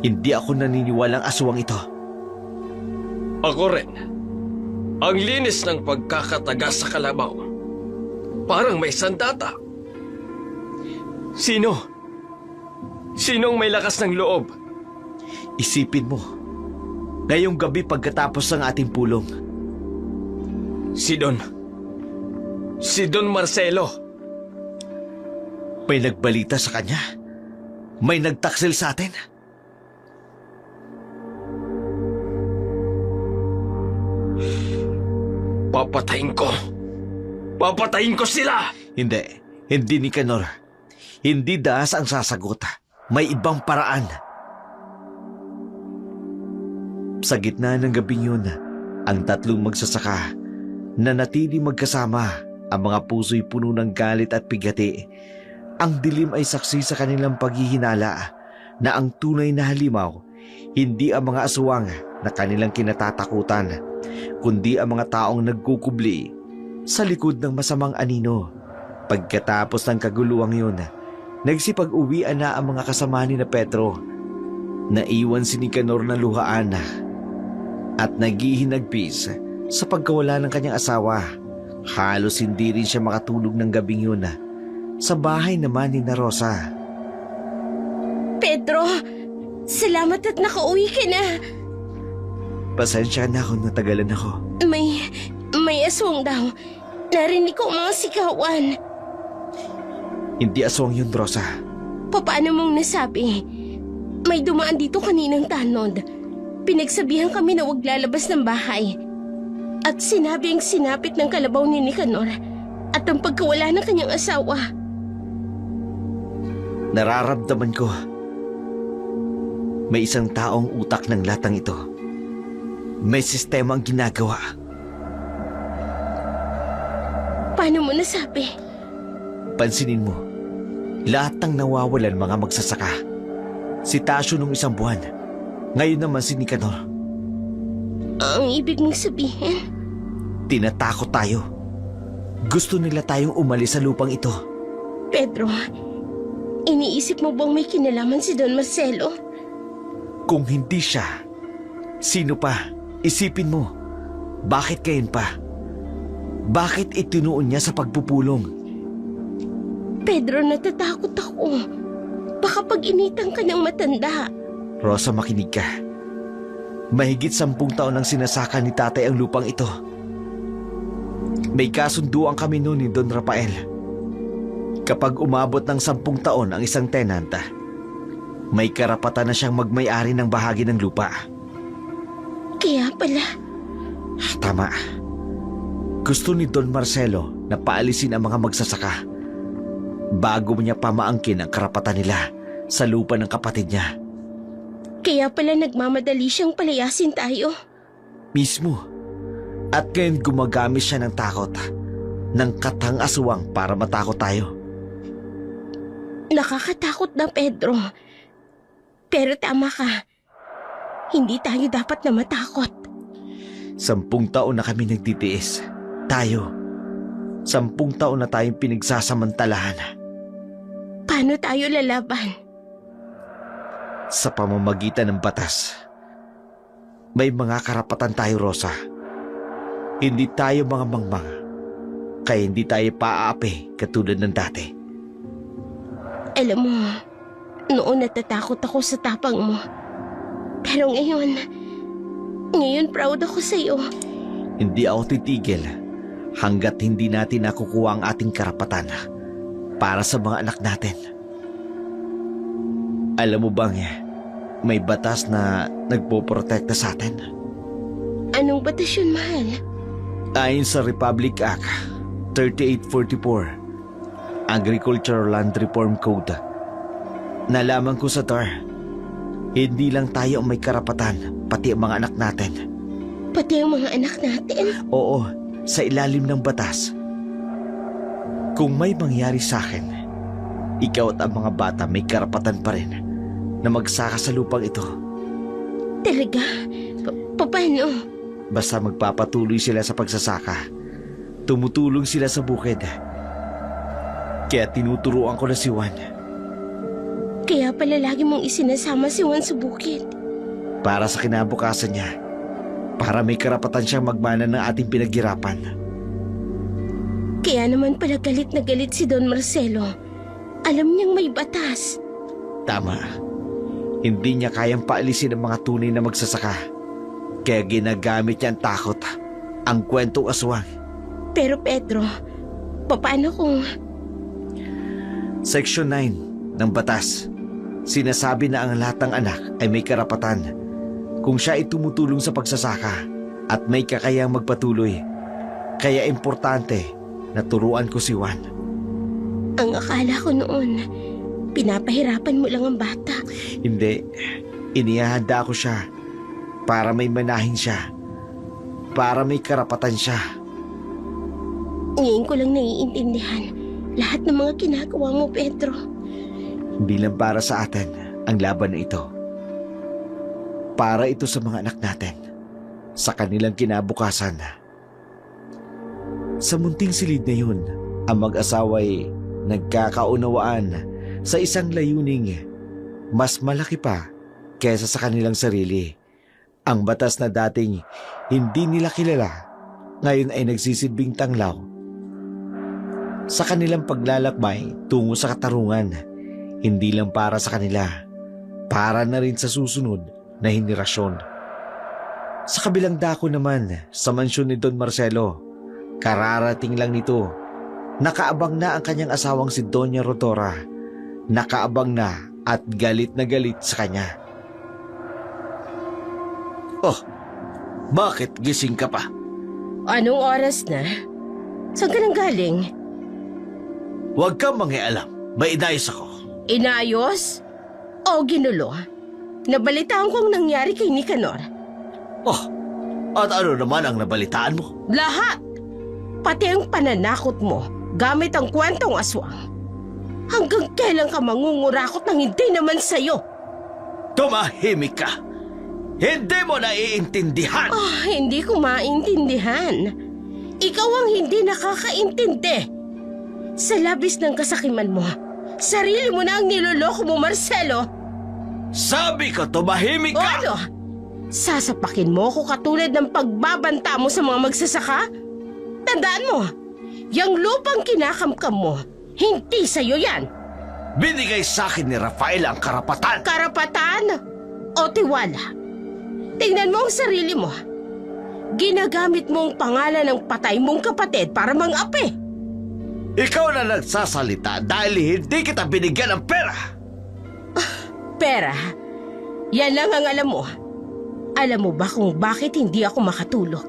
Hindi ako naniniwalang aswang ito. Ako rin. Ang linis ng pagkakataga sa kalabaw. Parang may sandata. Sino? Sinong may lakas ng loob? Isipin mo, ngayong gabi pagkatapos ng ating pulong, Si Don Marcelo. may nagbalita sa kanya. May nagtaksil sa atin. Papatayin ko sila! Hindi Nicanor. Hindi dahas ang sasagot. May ibang paraan. Sa gitna ng gabing yun, ang 3 magsasaka na natili magkasama, ang mga puso'y puno ng galit at pigati. Ang dilim ay saksi sa kanilang paghihinala na ang tunay na halimaw, hindi ang mga aswang na kanilang kinatatakutan, kundi ang mga taong nagkukubli sa likod ng masamang anino. Pagkatapos ng kaguluhang yun, nagsipag-uwian na ang mga kasama ni na Pedro. Naiwan si Nicanor na luhaan at naghihinagpis sa pagkawala ng kanyang asawa. Halos hindi rin siya makatulog ng gabing yun. Sa bahay naman ni na Rosa. Pedro, salamat at nakauwi ka na. Pasensya na kung natagalan ako. May aswang daw. Narinig ko ang mga sigawan. Hindi aswang yun, Rosa. Paano mong nasabi? May dumaan dito kaninang tanod. Pinagsabihan kami na huwag lalabas ng bahay. At sinabi ang sinapit ng kalabaw ni Nicanor at ang pagkawala ng kanyang asawa. Nararamdaman ko. May isang taong utak ng latang ito. May sistema ang ginagawa. Paano mo nasabi? Pansinin mo, lahat ng nawawalan mga magsasaka. Si Tasyo nung isang buwan. Ngayon naman si Nicanor. Ang ibig mong sabihin? Tinatakot tayo. Gusto nila tayong umalis sa lupang ito. Pedro, iniisip mo bang may kinalaman si Don Marcelo? Kung hindi siya, sino pa? Isipin mo. Bakit kayon pa? Bakit itinuon niya sa pagpupulong? Pedro, natatakot ako. Baka pag-initan ka ng matanda. Rosa, makinig ka. Mahigit 10 taon ang sinasaka ni tatay ang lupang ito. May kasunduan kami noon ni Don Rafael. Kapag umabot ng 10 taon ang isang tenant, may karapatan na siyang magmay-ari ng bahagi ng lupa. Kaya pala, Tama. Gusto ni Don Marcelo na paalisin ang mga magsasaka bago niya pamaangkin ang karapatan nila sa lupa ng kapatid niya. kaya pala nagmamadali siyang palayasin tayo. Mismo. At ngayon gumagamit siya ng takot, ng katang aswang para matakot tayo. Nakakatakot na, Pedro. Pero tama ka. Hindi tayo dapat na matakot. 10 taon na kami nagtitiis. Tayo. 10 taon na tayong pinagsasamantalahan. Paano tayo lalaban? Sa pamamagitan ng batas. May mga karapatan tayo, Rosa. Hindi tayo mga mangmang. Kaya hindi tayo paaapi katulad ng dati. Alam mo, noon natatakot ako sa tapang mo. Pero ngayon proud ako sa'yo. Hindi ako titigil hanggat hindi natin nakukuha ang ating karapatan para sa mga anak natin. Alam mo bang may batas na nagpoprotekta sa atin? Anong batas yun, mahal? Ayon sa Republic Act 3844, Agricultural Land Reform Code, nalaman ko sa TAR, hindi lang tayo ang may karapatan, pati ang mga anak natin. Pati ang mga anak natin? Oo, sa ilalim ng batas. Kung may mangyari sa akin, ikaw at ang mga bata may karapatan pa rin na magsaka sa lupang ito. Talaga? Paano? Basta magpapatuloy sila sa pagsasaka. Tumutulong sila sa bukid. Kaya tinuturuan ko na si Juan. Kaya pala lagi mong isinasama si Juan sa bukid. Para sa kinabukasan niya. Para may karapatan siyang magmana ng ating pinaghirapan. Kaya naman pala galit na galit si Don Marcelo. Alam niyang may batas. Tama. Hindi niya kayang paalisin ang mga tunay na magsasaka. Kaya ginagamit niya ang takot, ang kwentong aswang. Pero Pedro, paano kung... Section 9 ng batas. Sinasabi na ang lahat ng anak ay may karapatan kung siya ay tumutulong sa pagsasaka at may kakayang magpatuloy. Kaya importante na turuan ko si Juan. Ang akala ko noon, pinapahirapan mo lang ang bata. Hindi, inihahanda ko siya para may manahin siya, para may karapatan siya. Ngayon ko lang naiintindihan lahat ng mga ginagawa mo, Pedro. Hindi lang para sa atin ang laban na ito. Para ito sa mga anak natin, sa kanilang kinabukasan. Sa munting silid na yun, ang mag-asawa'y nagkakaunawaan sa isang layuning mas malaki pa kaysa sa kanilang sarili. Ang batas na dating hindi nila kilala, ngayon ay nagsisilbing tanglaw sa kanilang paglalakbay tungo sa katarungan. Hindi lang para sa kanila, para na rin sa susunod na henerasyon. Sa kabilang dako naman, sa mansyon ni Don Marcelo, Kararating lang nito. Nakaabang na ang kanyang asawang si Doña Rodora. Nakaabang na at galit na galit sa kanya. Oh, bakit gising ka pa? Anong oras na? Saan ka nang galing? Huwag kang mangialam. May inayos ako. Inayos? O ginulo? Nabalitaan ko ang nangyari kay Nicanor. Oh, at ano naman ang nabalitaan mo? Lahat! Pati ang pananakot mo gamit ang kwentong aswang. Hanggang kailan ka mangungurakot ng hindi naman sa'yo? Tumahimik ka! Hindi mo naiintindihan! Hindi ko maintindihan. Ikaw ang hindi nakakaintindi. Sa labis ng kasakiman mo, sarili mo na ang niloloko mo, Marcelo. Sabi ko, tumahimik O ka! ano? Sasapakin mo ko katulad ng pagbabanta mo sa mga magsasaka? Tandaan mo, yung lupang kinakamkam mo, hindi sa'yo yan. Binigay sa akin ni Rafael ang karapatan! Karapatan o tiwala? Tingnan mo ang sarili mo. Ginagamit mo ang pangalan ng patay mong kapatid para mang-api. Ikaw na nagsasalita dahil hindi kita binigyan ng pera! Pera, yan lang ang alam mo. Alam mo ba kung bakit hindi ako makatulog?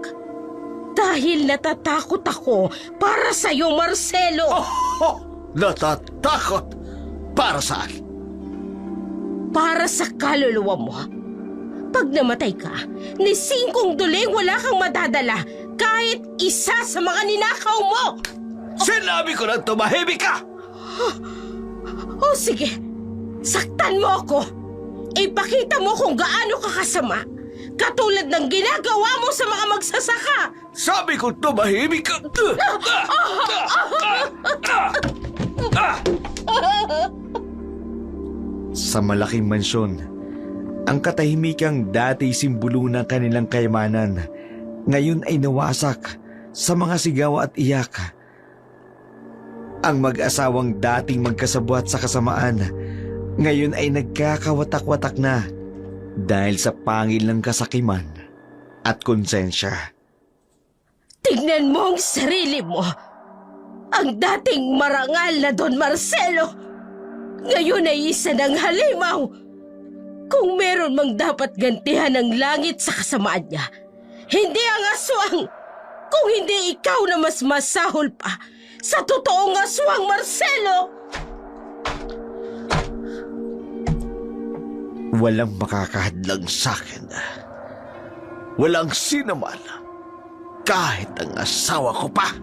Dahil natatakot ako para sa'yo, Marcelo! Oh, natatakot! Para saan? Para sa kaluluwa mo. Pag namatay ka, ni 5 duling wala kang madadala kahit isa sa mga ninakaw mo! Sinabi ko na tumahimik ka! O sige, saktan mo ako. Ipakita mo kung gaano ka kasama. Katulad ng ginagawa mo sa mga magsasaka. Sabi ko tumahimik ka! Sa malaking mansyon, ang katahimikang dati simbolo ng kanilang kayamanan, ngayon ay nawasak sa mga sigaw at iyak. Ang mag-asawang dating magkasabwat sa kasamaan, ngayon ay nagkakawatak-watak na dahil sa pangil ng kasakiman at konsensya. Tignan mo ang sarili mo. Ang dating marangal na Don Marcelo, ngayon ay isa ng halimaw. Kung meron mang dapat gantihan ng langit sa kasamaan niya, hindi ang aswang, kung hindi ikaw na mas masahol pa sa totoong aswang, Marcelo! Walang makakahadlang sa akin. Walang sinaman. Kahit ang asawa ko pa.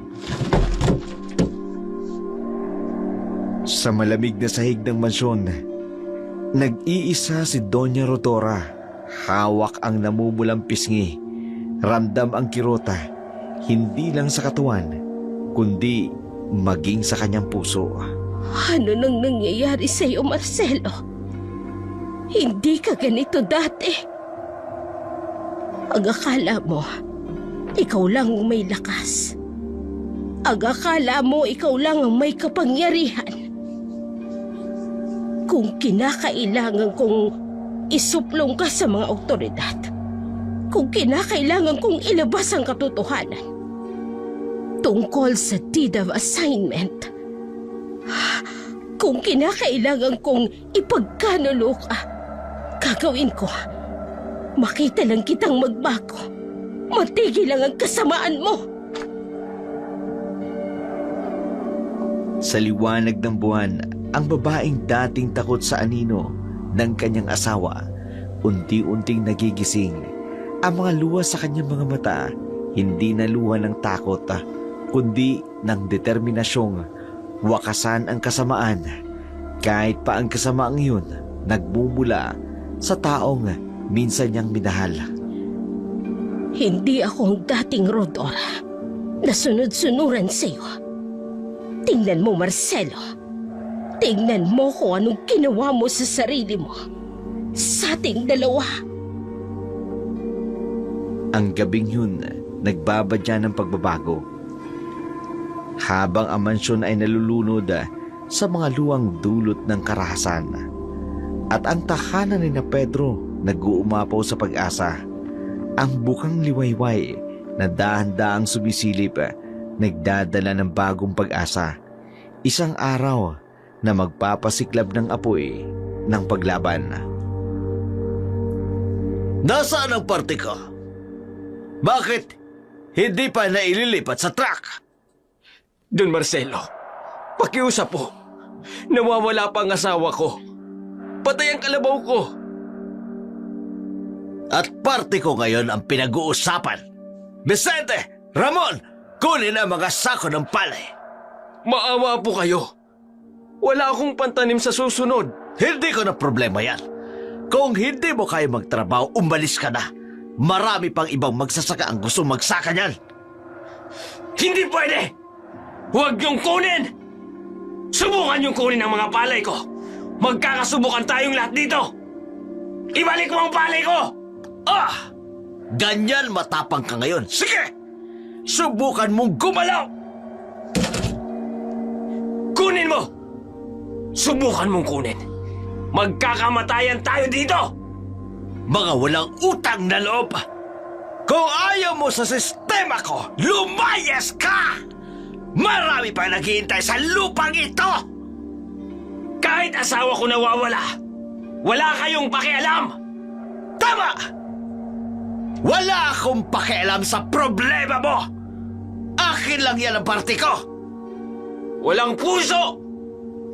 Sa malamig na sahig ng mansyon, nag-iisa si Doña Rodora. Hawak ang namumulang pisngi. Ramdam ang kirota, hindi lang sa katawan, kundi maging sa kanyang puso. Ano nang nangyayari sa iyo, Marcelo? Hindi ka ganito dati. Ang akala mo, ikaw lang ang may lakas. Ang akala mo, ikaw lang ang may kapangyarihan. Kung kinakailangan kong isuplong ka sa mga otoridad, kung kinakailangan kong ilabas ang katotohanan tungkol sa deed of assignment, kung kinakailangan kong ipagkanulo ka, gagawin ko. Makita lang kitang magbago. Matigil lang ang kasamaan mo. Sa liwanag ng buwan, ang babaeng dating takot sa anino ng kanyang asawa, unti-unting nagigising. Ang mga luha sa kanyang mga mata, hindi na luha ng takot, kundi ng determinasyong wakasan ang kasamaan. Kahit pa ang kasamaang yun, nagmumula sa taong minsan niyang minahal. Hindi ako ang dating Rodora na sunod-sunuran sa'yo. Tingnan mo, Marcelo. Tingnan mo kung anong ginawa mo sa sarili mo. Sa ating dalawa. Ang gabing yun, nagbabadya ng pagbabago. Habang ang mansyon ay nalulunod sa mga luwang dulot ng karahasan. At ang tahanan ni na Pedro nag-uumapaw sa pag-asa. Ang bukang liwayway na dahan-daang sumisilip nagdadala ng bagong pag-asa. Isang araw na magpapasiklab ng apoy ng paglaban. Nasaan ang party ko? Bakit hindi pa naililipat sa truck? Don Marcelo, pakiusap po. Nawawala pa ang asawa ko. Patay ang kalabaw ko. At party ko ngayon ang pinag-uusapan. Vicente! Ramon! Kunin ang mga sako ng palay. Maawa po kayo. Wala akong pantanim sa susunod. Hindi ko na problema yan. Kung hindi mo kaya magtrabaho, umalis ka na. Marami pang ibang magsasaka ang gusto magsaka niyan. Hindi pwede! Huwag niyong kunin! Subukan niyong kunin ang mga palay ko. Magkakasubukan tayong lahat dito. Ibalik mo ang palay ko! Ah! Ganyan matapang ka ngayon. Sige! Subukan mong gumalaw! Kunin mo! Subukan mong kunin. Magkakamatayan tayo dito! Mga walang utang na loob! Kung ayaw mo sa sistema ko, lumayas ka! Marami pa naghihintay sa lupang ito! Kahit asawa ko nawawala, wala kayong pakialam! Tama! Wala akong pakialam sa problema mo! Akin lang yan ang party ko! Walang puso!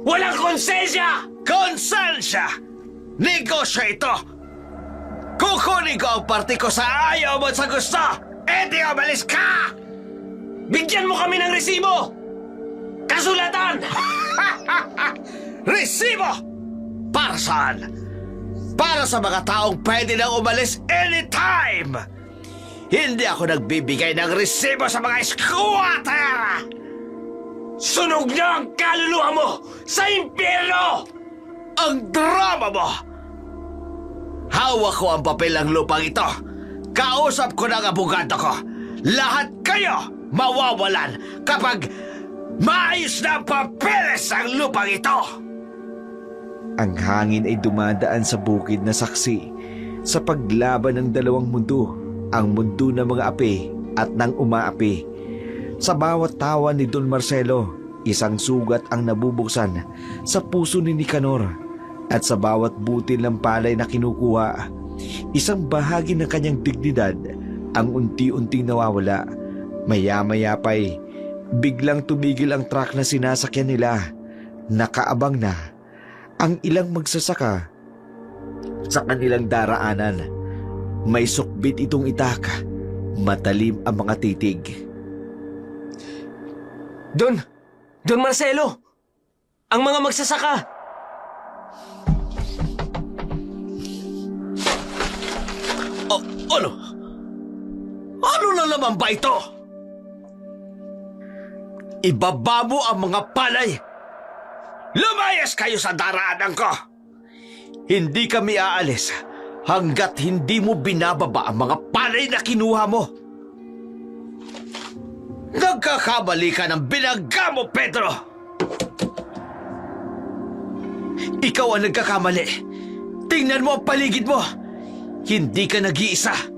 Walang konsensya! Konsensya! Negosyo ito! Kukunin ko ang party ko sa ayaw mo at sa gusto! E di umalis ka! Bigyan mo kami ng resibo! Kasulatan! Resibo! Para saan? Para sa mga taong pwede nang umalis anytime! Hindi ako nagbibigay ng resibo sa mga squatter! Sunog na ang kaluluwa mo sa impyerno! Ang drama mo! Hawak ko ang papel ng lupang ito. Kausap ko ng abogado ko. Lahat kayo mawawalan kapag maayos na ang papeles ang lupang ito. Ang hangin ay dumadaan sa bukid na saksi sa paglaban ng dalawang mundo, ang mundo ng mga api at ng umaapi. Sa bawat tawa ni Don Marcelo, isang sugat ang nabubuksan sa puso ni Nicanor, at sa bawat butil ng palay na kinukuha, isang bahagi ng kanyang dignidad ang unti-unting nawawala. Maya-maya pa'y biglang tumigil ang truck na sinasakyan nila. Nakaabang na ang ilang magsasaka sa kanilang daraanan. May sukbit itong itak, matalim ang mga titig. Don Marcelo! Ang mga magsasaka! Ano? Ano na naman ba ito? Ibaba mo ang mga palay! Lumayas kayo sa daraanan ko! Hindi kami aalis hanggat hindi mo binababa ang mga palay na kinuha mo. Nagkakamali ka ng binangga mo, Pedro! Ikaw ang nagkakamali. Tingnan mo ang paligid mo. Hindi ka nag-iisa.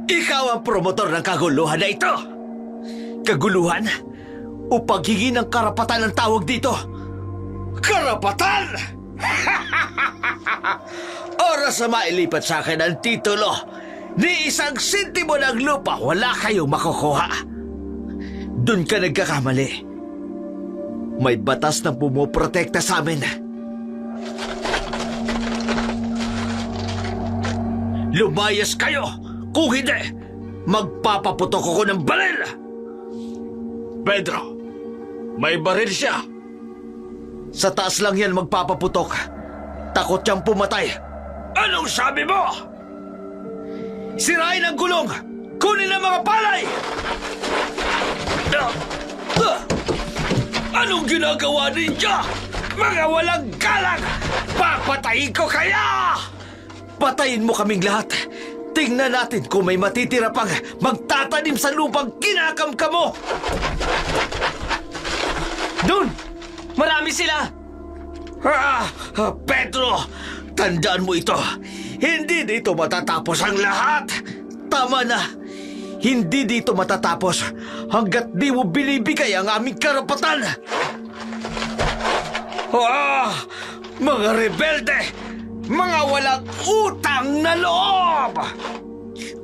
Ikaw ang promotor ng kaguluhan na ito. Kaguluhan o paghingi ng karapatan ang tawag dito. Karapatan! Oras na mailipat sa akin ang titulo. Ni isang sintimo ng lupa, wala kayong makukuha. Doon ka nagkakamali. May batas na pumoprotekta sa amin. Lumayas kayo! Kung hindi, magpapaputok ako ng baril! Pedro, may baril siya! Sa taas lang yan magpapaputok. Takot siyang pumatay. Anong sabi mo? Sirain ang gulong! Kunin ang mga palay! Anong ginagawa ninyo? Mga walang galang! Papatayin ko kaya! Patayin mo kaming lahat. Tingnan natin kung may matitira pang magtatanim sa lupang kinakamkam mo! Don! Marami sila! Pedro! Tandaan mo ito. Hindi dito matatapos ang lahat! Tama na! Hindi dito matatapos hanggat di mo binibigay ang aming karapatan! Mga rebelde! Mga walang utang na loob!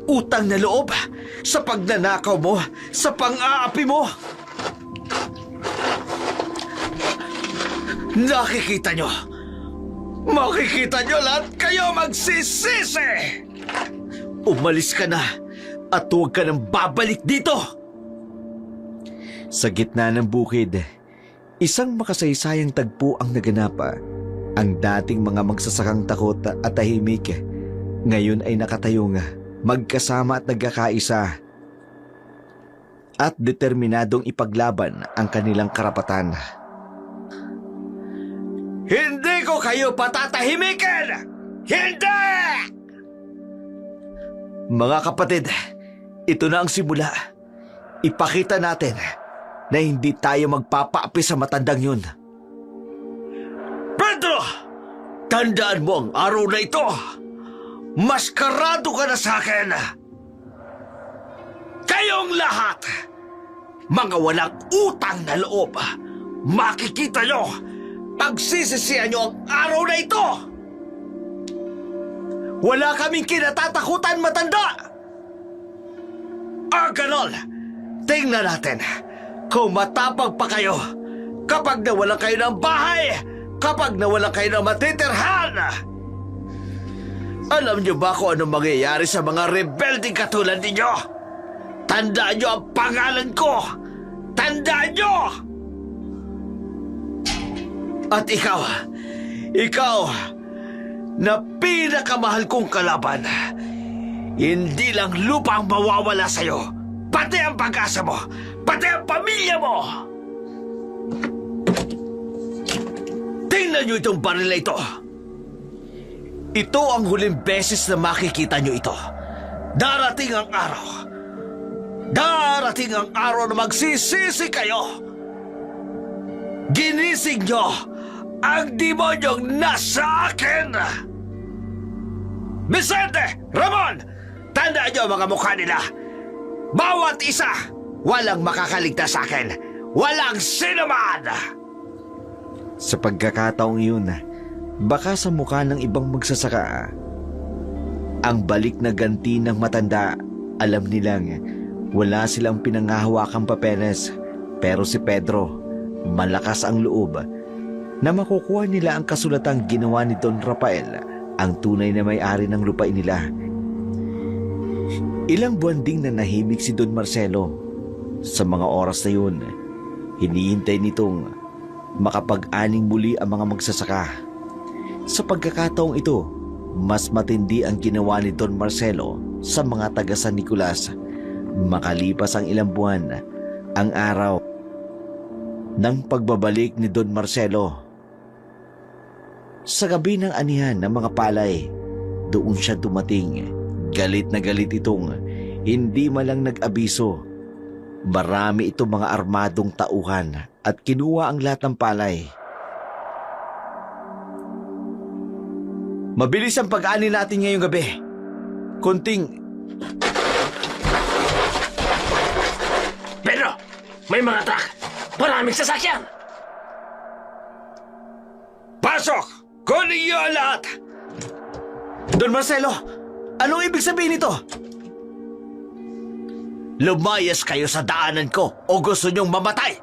Utang na loob sa pagnanakaw mo, sa pang-aapi mo! Nakikita nyo! Makikita nyo lahat kayo magsisisi! Umalis ka na at huwag ka nang babalik dito! Sa gitna ng bukid, isang makasaysayang tagpo ang naganap. Ang dating mga magsasakang takot at tahimik, ngayon ay nakatayong magkasama at nagkakaisa at determinadong ipaglaban ang kanilang karapatan. Hindi ko kayo patatahimikin! Hindi! Mga kapatid, ito na ang simula. Ipakita natin na hindi tayo magpapaapi sa matandang yun. Pedro! Tandaan mo ang araw na ito! Maskarado ka na sa akin! Kayong lahat! Mga walang utang na loob! Makikita nyo! Pagsisisihan nyo ang araw na ito! Wala kaming kinatatakutan, matanda! Ganon! Tingnan natin kung matapang pa kayo kapag nawalan kayo ng bahay, kapag nawalan kayo ng matitirhan! Alam niyo ba kung anong mangyayari sa mga rebelding katulad ninyo? Tandaan niyo ang pangalan ko! Tandaan niyo! At ikaw na pinakamahal kong kalaban, hindi lang lupa ang mawawala sa'yo, pati ang pag-asa mo, pati ang pamilya mo! Tingnan niyo itong baril na ito. Ito ang huling beses na makikita niyo ito. Darating ang araw na magsisisi kayo. Ginising niyo ang demonyong nasa akin! Vicente! Ramon! Tandaan niyo ang mga mukha nila! Bawat isa! Walang makakaligtas sa akin! Walang sinuman! Sa pagkakataong iyon, baka sa mukha ng ibang magsasaka, ang balik na ganti ng matanda, alam nilang wala silang pinangahawakang papeles, pero si Pedro, malakas ang loob na makukuha nila ang kasulatang ginawa ni Don Rafael, ang tunay na may-ari ng lupain nila. Ilang buwan ding nanahimik si Don Marcelo. Sa mga oras na yun, hinihintay nitong makapag-aning muli ang mga magsasaka. Sa pagkakataong ito, mas matindi ang ginawa ni Don Marcelo sa mga taga San Nicolas. Makalipas ang ilang buwan, ang araw ng pagbabalik ni Don Marcelo. Sa gabi ng anihan ng mga palay, doon siya dumating. Galit na galit itong hindi malang nag-abiso. Marami itong mga armadong tauhan at kinuha ang lahat ng palay. Mabilis ang pag-ani natin ngayong gabi. Pedro! May mga truck! Maraming sasakyan! Pasok! Kunin niyo ang lahat! Don Marcelo, anong ibig sabihin nito? Lumayas kayo sa daanan ko o gusto niyong mamatay?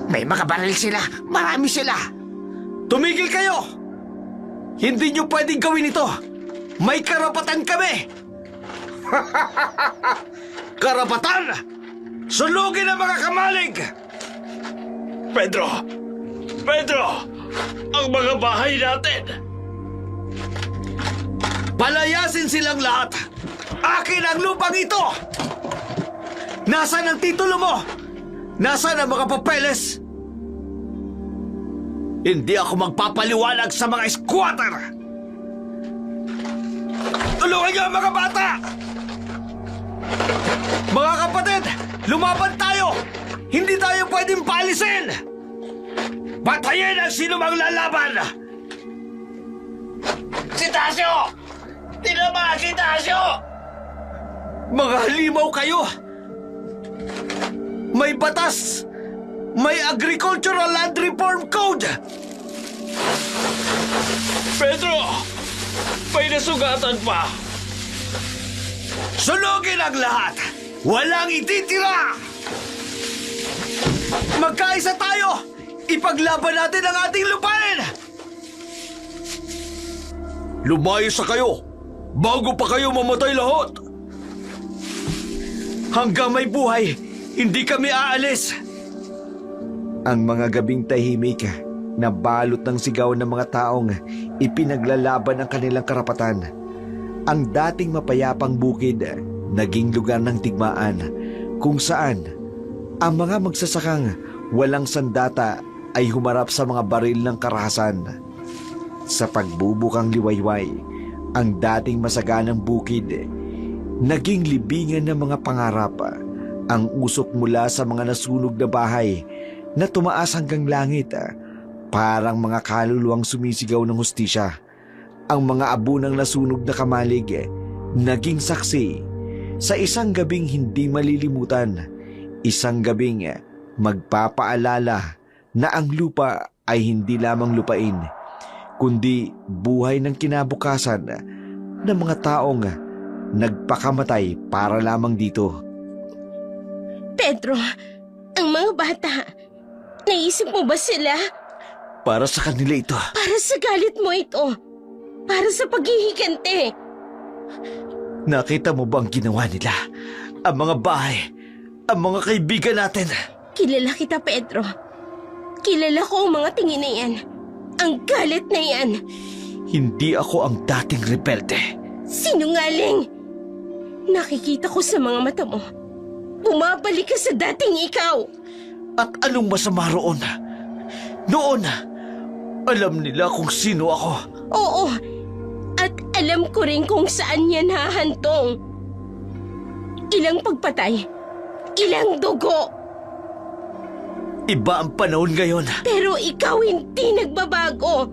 May mga baril sila. Marami sila. Tumigil kayo! Hindi niyo pwedeng gawin ito. May karapatan kami. Karapatan? Sunugin ang mga kamalig! Pedro! Pedro! Ang mga bahay natin! Palayasin silang lahat! Akin ang lupang ito! Nasaan ang titulo mo? Nasaan ang mga papeles? Hindi ako magpapaliwanag sa mga squatter! Tulungan niyo ang mga bata! Mga kapatid, lumaban tayo! Hindi tayo pwedeng paalisin! Patayin ang sino mang lalaban! Tasyo! Tinamaan si Tasyo! Mga halimaw kayo! May batas! May Agricultural Land Reform Code! Pedro! May nasugatan pa! Sunugin ang lahat! Walang ititira! Magkaisa tayo! Ipaglaban natin ang ating lupain! Lumayas sa kayo! Bago pa kayo mamatay lahat! Hanggang may buhay, hindi kami aalis! Ang mga gabing tahimik na balot ng sigaw ng mga taong ipinaglalaban ang kanilang karapatan. Ang dating mapayapang bukid naging lugar ng digmaan kung saan ang mga magsasakang walang sandata ay humarap sa mga baril ng karahasan. Sa pagbubukang liwayway, ang dating masaganang bukid naging libingan ng mga pangarap. Ang usok mula sa mga nasunog na bahay na tumaas hanggang langit, parang mga kaluluwang sumisigaw ng hustisya. Ang mga abo ng nasunog na kamalig naging saksi sa isang gabing hindi malilimutan. Isang gabing magpapaalala na ang lupa ay hindi lamang lupain, kundi buhay ng kinabukasan ng mga taong nagpakamatay para lamang dito. Pedro, ang mga bata, naisip mo ba sila? Para sa kanila ito. Para sa galit mo ito. Para sa paghihigante. Nakita mo ba ang ginawa nila? Ang mga bahay, ang mga kaibigan natin. Kilala kita, Pedro. Kilala ko ang mga tingin na yan. Ang galit na yan. Hindi ako ang dating rebelde. Sinungaling! Nakikita ko sa mga mata mo. Bumabalik ka sa dating ikaw. At anong masama roon? Noon, alam nila kung sino ako. Oo. At alam ko rin kung saan yan hahantong. Ilang pagpatay. Ilang dugo. Iba ang panahon ngayon. Pero ikaw hindi nagbabago.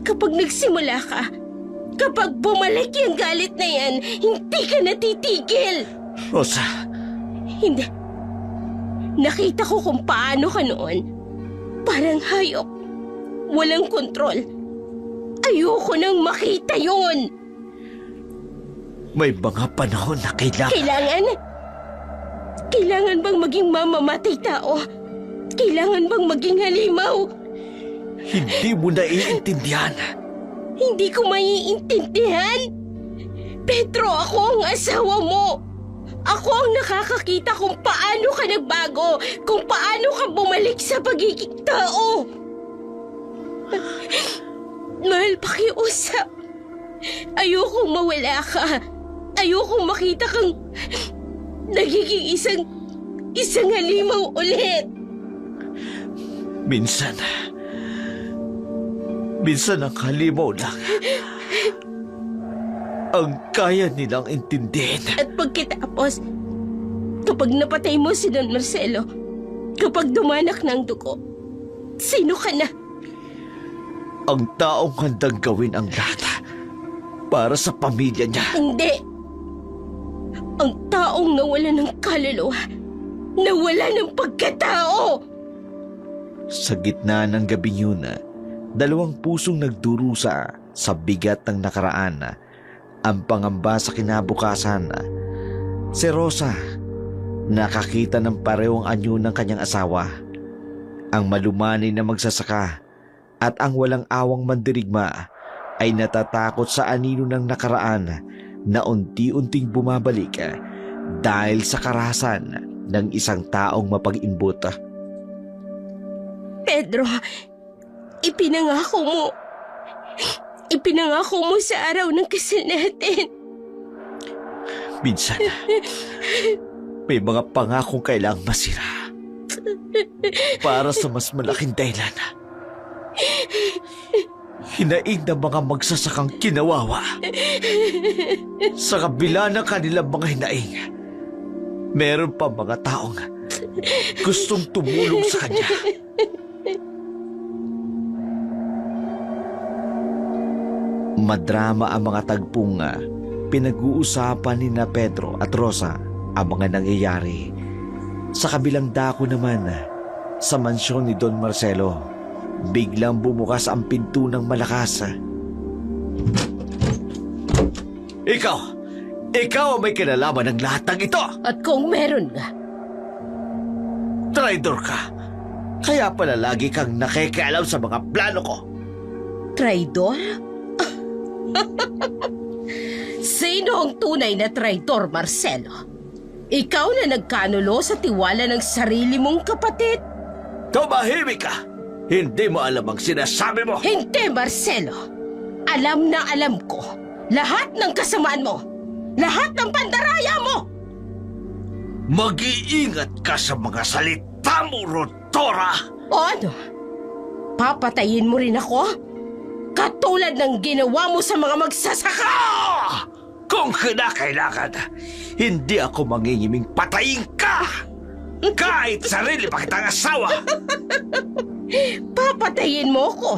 Kapag nagsimula ka, kapag bumalik yung galit na yan, hindi ka natitigil. Rosa, Hindi. Nakita ko kung paano ka noon. Parang hayop. Walang kontrol. Ayoko nang makita yun. may mga panahon na Kailangan? Kailangan bang maging mamamatay tao? Kailangan bang maging halimaw? Hindi mo naiintindihan. Hindi ko maiintindihan. Pedro, ako ang asawa mo. Ako ang nakakakita kung paano ka nagbago, kung paano ka bumalik sa pagiging tao. Mahal, pakiusap. Ayokong mawala ka. Ayokong makita kang nagiging isang halimaw ulit. Minsan ang halimaw lang ang kaya nilang intindihin. At pagkatapos, kapag napatay mo si Don Marcelo, kapag dumanak ng dugo, sino ka na? Ang taong handang gawin ang lahat para sa pamilya niya. Hindi. Ang taong nawala ng kaluluwa, nawala ng pagkatao. Sa gitna ng gabing yun, dalawang pusong nagdurusa sa bigat ng nakaraan. Ang pangamba sa kinabukasan. Si Rosa, nakakita ng parehong anyo ng kanyang asawa. Ang malumani na magsasaka at ang walang awang mandirigma ay natatakot sa anino ng nakaraan na unti-unting bumabalik dahil sa karahasan ng isang taong mapag-imbot. Pedro, ipinangako mo sa araw ng kasal natin. Minsan, may mga pangakong kailangang masira para sa mas malaking dahilan. Hinaing ng mga magsasakang kinawawa. Sa kabila ng kanilang mga hinaing, meron pa mga taong gustong tumulong sa kanya. Madrama ang mga tagpong pinag-uusapan ni na Pedro at Rosa ang mga nangyayari. Sa kabilang dako naman, sa mansyon ni Don Marcelo, biglang bumukas ang pinto ng malakas. Ikaw ang may kinalaman ng lahat ng ito! At kung meron nga, Traidor ka! Kaya pala lagi kang nakikialam sa mga plano ko! traidor? Sino ang tunay na traidor, Marcelo? Ikaw na nagkanulo sa tiwala ng sarili mong kapatid? Tumahimik ka! Hindi mo alam ang sinasabi mo! Hindi, Marcelo. Alam na alam ko. Lahat ng kasamaan mo. Lahat ng pandaraya mo. Mag-iingat ka sa mga salita mo, Rodora! O ano? Papatayin mo rin ako? Katulad ng ginawa mo sa mga magsasaka! Ah! Kung kinakailangan, hindi ako mangingiming patayin ka! Kahit sarili pa kitang asawa! Papatayin mo ko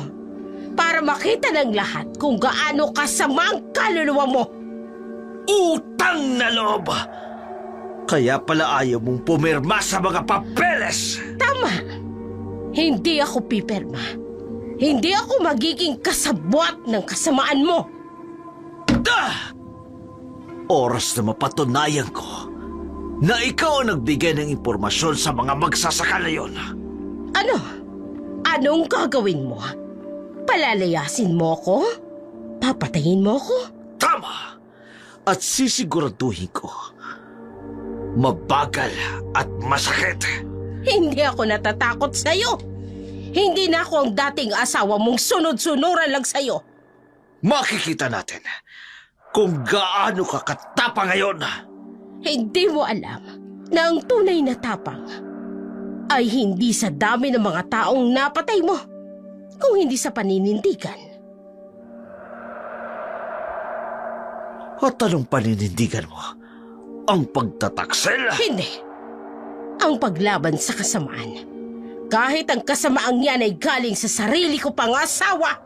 para makita ng lahat kung gaano kasama ang kaluluwa mo. Utang na loob! Kaya pala ayaw mong pumirma sa mga papeles! Tama. Hindi ako pipirma. Hindi ako magiging kasabwat ng kasamaan mo. Ah! Oras na mapatunayan ko na ikaw ang nagbigay ng impormasyon sa mga magsasaka na yon. Ano? Anong gagawin mo? Palalayasin mo ko? Papatayin mo ko? Tama! At sisiguraduhin ko, mabagal at masakit. Hindi ako natatakot sa'yo. Hindi na ako ang dating asawa mong sunod-sunuran lang sa'yo. Makikita natin kung gaano ka katapang ngayon. Hindi mo alam na ang tunay na tapang ay hindi sa dami ng mga taong napatay mo, kung hindi sa paninindigan. At anong paninindigan mo? Ang pagtataksil? Hindi. Ang paglaban sa kasamaan. Kahit ang kasamaang yan ay galing sa sarili ko pang asawa.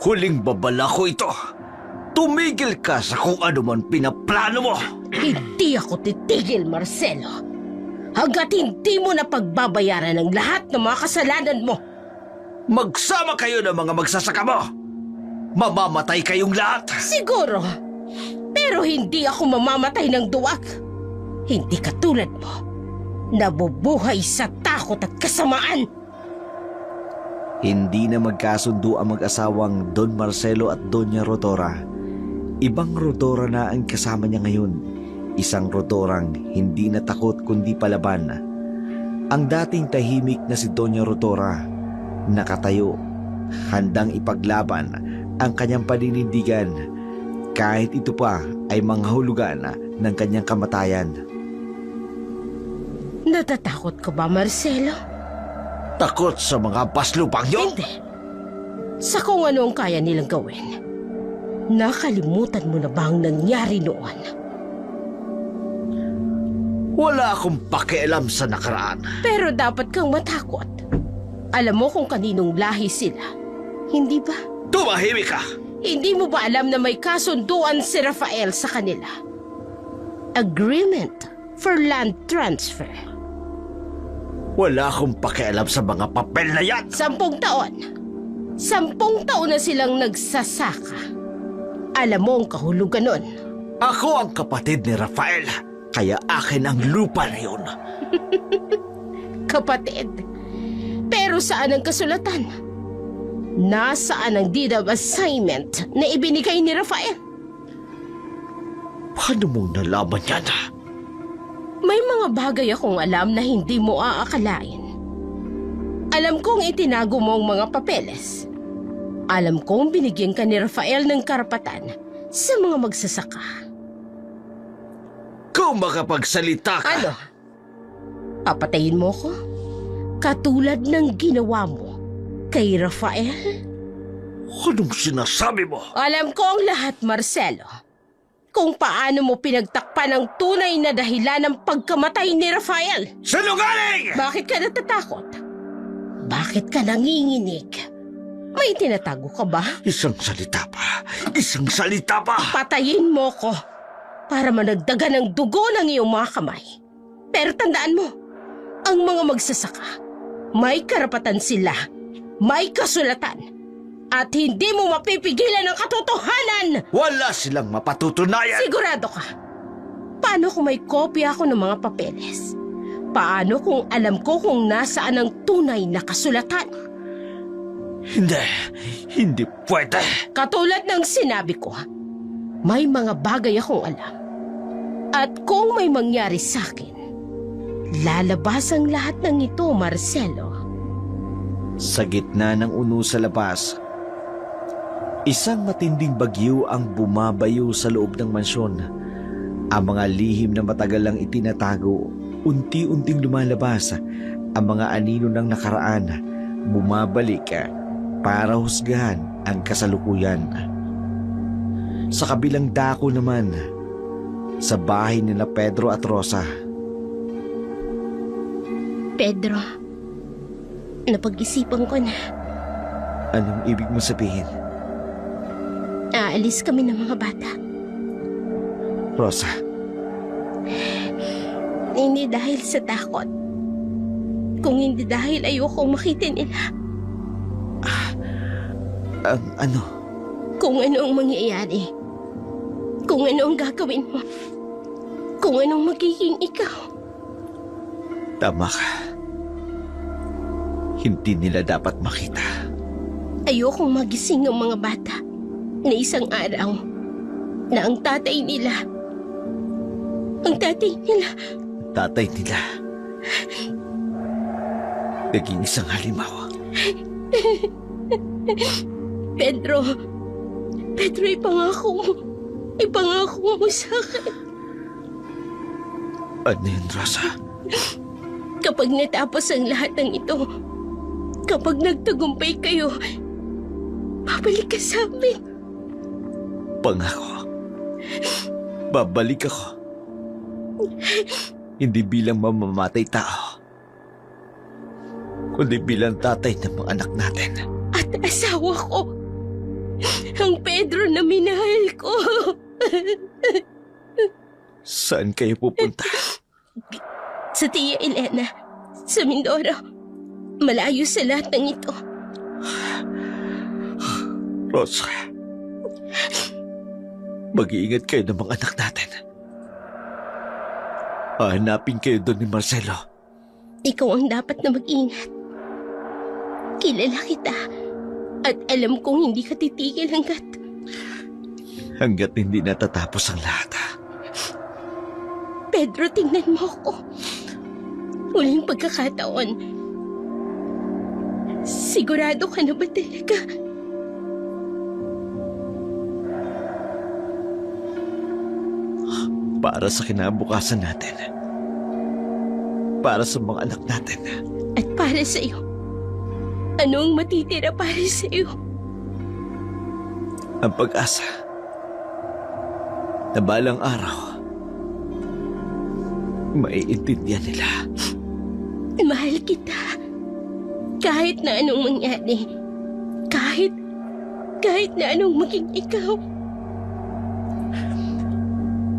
Huling babala ko ito. Tumigil ka sa kung ano man pinaplano mo. Hindi ako titigil, Marcelo. Hanggat hindi mo na pagbabayaran ng lahat ng mga kasalanan mo. Magsama kayo ng mga magsasaka mo. Mamamatay kayong lahat. Siguro. Pero hindi ako mamamatay ng duwag. Hindi katulad mo. Nabubuhay sa takot at kasamaan. Hindi na magkasundo ang mag-asawang Don Marcelo at Doña Rodora. Ibang Rodora na ang kasama niya ngayon. Isang Rodorang hindi na takot kundi palaban. Ang dating tahimik na si Doña Rodora, nakatayo, handang ipaglaban ang kanyang paninindigan kahit ito pa ay manghahulugan ng kanyang kamatayan. Natatakot ka ba, Marcelo? Takot sa mga baslupang yun? Hindi. Sa kung ano ang kaya nilang gawin. Nakalimutan mo na ba ang nangyari noon? Wala akong pakialam sa nakaraan. Pero dapat kang matakot. Alam mo kung kaninong lahi sila. Hindi ba? Tumahimik ka! Hindi mo ba alam na may kasunduan si Rafael sa kanila? Agreement for land transfer. Wala akong pakialam sa mga papel na yan. 10 taon. 10 taon na silang nagsasaka. Alam mo ang kahulugan nun. Ako ang kapatid ni Rafael, kaya akin ang lupa na yun. Kapatid. Pero saan ang kasulatan? Nasaan ang deed of assignment na ibinigay ni Rafael? Paano mong nalaman yan? May mga bagay akong alam na hindi mo aakalain. Alam kong itinago mo ang mga papeles. Alam kong binigyan ka ni Rafael ng karapatan sa mga magsasaka. Kung makapagsalita ka... Ano? Papatayin mo ko? Katulad ng ginawa mo kay Rafael? Anong sinasabi mo? Alam ko ang lahat, Marcelo. Kung paano mo pinagtakpan ang tunay na dahilan ng pagkamatay ni Rafael. Sinungaling! Bakit ka natatakot? Bakit ka nanginginig? May tinatago ka ba? Isang salita pa! Isang salita pa! Patayin mo ko para managdagan ng dugo ng iyong mga kamay. Pero tandaan mo, ang mga magsasaka, may karapatan sila, may kasulatan, at hindi mo mapipigilan ang katotohanan! Wala silang mapatutunayan! Sigurado ka? Paano kung may kopya ako ng mga papeles? Paano kung alam ko kung nasaan ang tunay na kasulatan? Hindi pwede! Katulad ng sinabi ko, may mga bagay akong alam. At kung may mangyari sa akin, lalabas ang lahat ng ito, Marcelo. Sa gitna ng uno sa labas, isang matinding bagyo ang bumabayo sa loob ng mansyon. Ang mga lihim na matagal lang itinatago, unti-unting lumalabas. Ang mga anino ng nakaraan, bumabalik para husgahan ang kasalukuyan. Sa kabilang dako naman, sa bahay nila Pedro at Rosa. Pedro, napag-isipan ko na. Anong ibig mo sabihin? Aalis kami ng mga bata. Rosa, Hindi dahil sa takot. Kung hindi dahil ayokong makita nila. ano? Kung ano ang mangyayari. Kung ano ang gagawin mo. Kung anong magiging ikaw. Tama ka. Hindi nila dapat makita. Ayokong magising ang mga bata na isang araw na ang tatay nila, Tatay nila. Naging isang halimaw. Pedro, ipangako mo sa akin. Ano yun, Rosa? Kapag natapos ang lahat ng ito, kapag nagtagumpay kayo, babalik ka sa amin. Pangako. Babalik ako. Hindi bilang mamamatay tao, kundi bilang tatay ng mga anak natin. At asawa ko, ang Pedro na minahal ko. Saan kayo pupunta? Sa Tia Elena, sa Mindoro. Malayo sa lahat ng ito. Rosa, mag-iingat kayo ng mga anak natin. Hahanapin kayo doon ni Marcelo. Ikaw ang dapat na mag-ingat. Kilala kita. At alam kong hindi ka titigil Hanggat hindi natatapos ang lahat. Pedro, tingnan mo ako. Huling pagkakataon. Sigurado ka na ba talaga? Para sa kinabukasan natin. Para sa mga anak natin. At para sa iyo. Ano ang matitira para sa iyo? Ang pag-asa na balang araw maiintindihan nila. Mahal kita. Kahit na anong mangyari. Kahit na anong maging ikaw.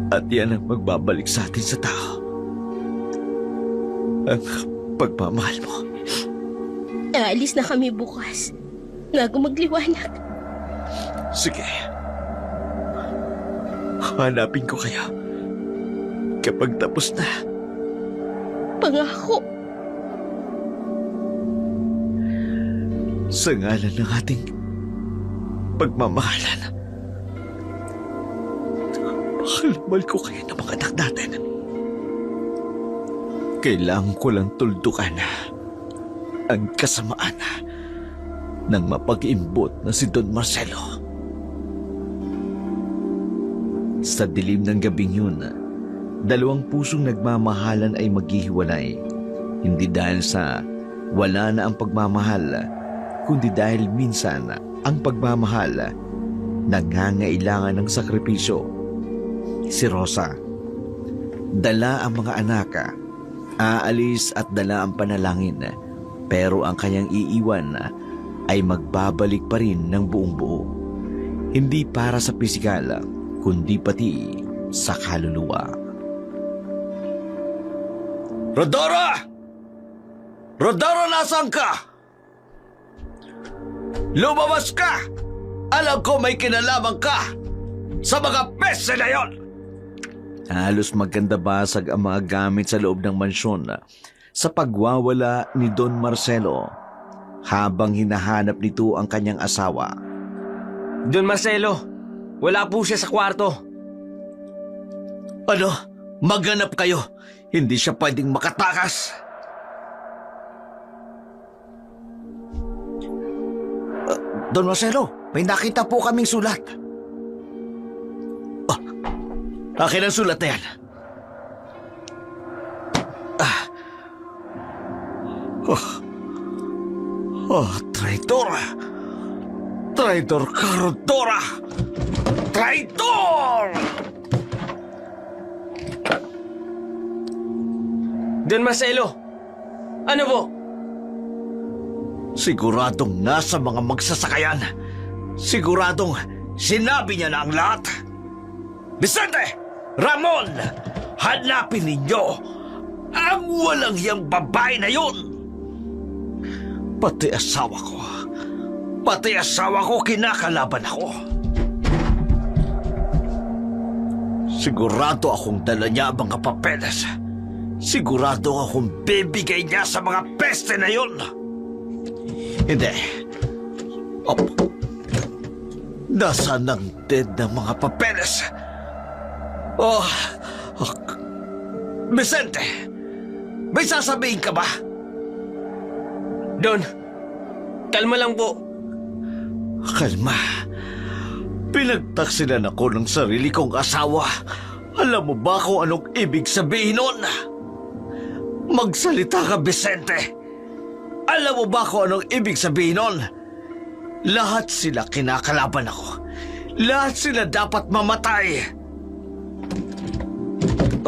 At yan ang magbabalik sa atin sa tao. Ang pagmamahal mo. Aalis na kami bukas. Bago magliwanag. Sige. Hanapin ko kayo kapag tapos na. Pangako. Sa ngalan ng ating pagmamahalan, mahal ko kayo ng mga anak natin. Kailangan ko lang tuldukan ang kasamaan ng mapag-imbot na si Don Marcelo. Sa dilim ng gabing yun, dalawang pusong nagmamahalan ay maghihiwalay. Hindi dahil sa wala na ang pagmamahal, kundi dahil minsan ang pagmamahal nangangailangan ng sakripisyo. Si Rosa, dala ang mga anak, aalis at dala ang panalangin, pero ang kanyang iiwan ay magbabalik pa rin ng buong buo. Hindi para sa pisikal, kundi pati sa kaluluwa. Rodora! Rodora, nasaan ka? Lumabas ka! Alam ko may kinalaman ka sa mga peste na yon! Halos maganda basag ang mga gamit sa loob ng mansyon sa pagwawala ni Don Marcelo habang hinahanap nito ang kanyang asawa. Don Marcelo, wala po siya sa kwarto. Ano? Maghanap kayo. Hindi siya pwedeng makatakas. Don Marcelo, may nakita po kaming sulat. Akin ang sulat na yan. Traitor! Traitor ka, Rodora! Traitor! Don Marcelo, ano po? Siguradong nasa mga magsasakayan. Siguradong sinabi niya na ang lahat. Vicente! Ramon! Hanapin ninyo ang walang hiyang babae na yun! Pati asawa ko kinakalaban ako. Sigurado akong dala niya ang mga papeles. Sigurado akong bibigay niya sa mga peste na yun. Hindi. Nasaan ang dead ng mga papeles? Vicente! May sasabihin ka ba? Don, kalma lang po. Kalma. Pinagtaksilan ako ng sarili kong asawa. Alam mo ba kung anong ibig sabihin nun? Magsalita ka, Vicente. Alam mo ba kung anong ibig sabihin nun? Lahat sila kinakalaban ako. Lahat sila dapat mamatay.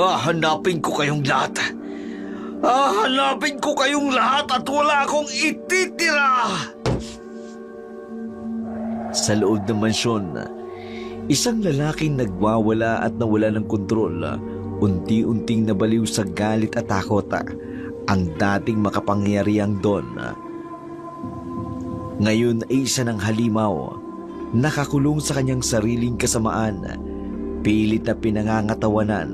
Hanapin ko kayong lahat. Hanapin ko kayong lahat at wala akong ititira. Sa loob ng mansyon, isang lalaking nagwawala at nawala ng kontrol, unti-unting nabaliw sa galit at takot ang dating makapangyarihang Don. Ngayon ay isa ng halimaw, nakakulong sa kanyang sariling kasamaan, pilit na pinangangatawanan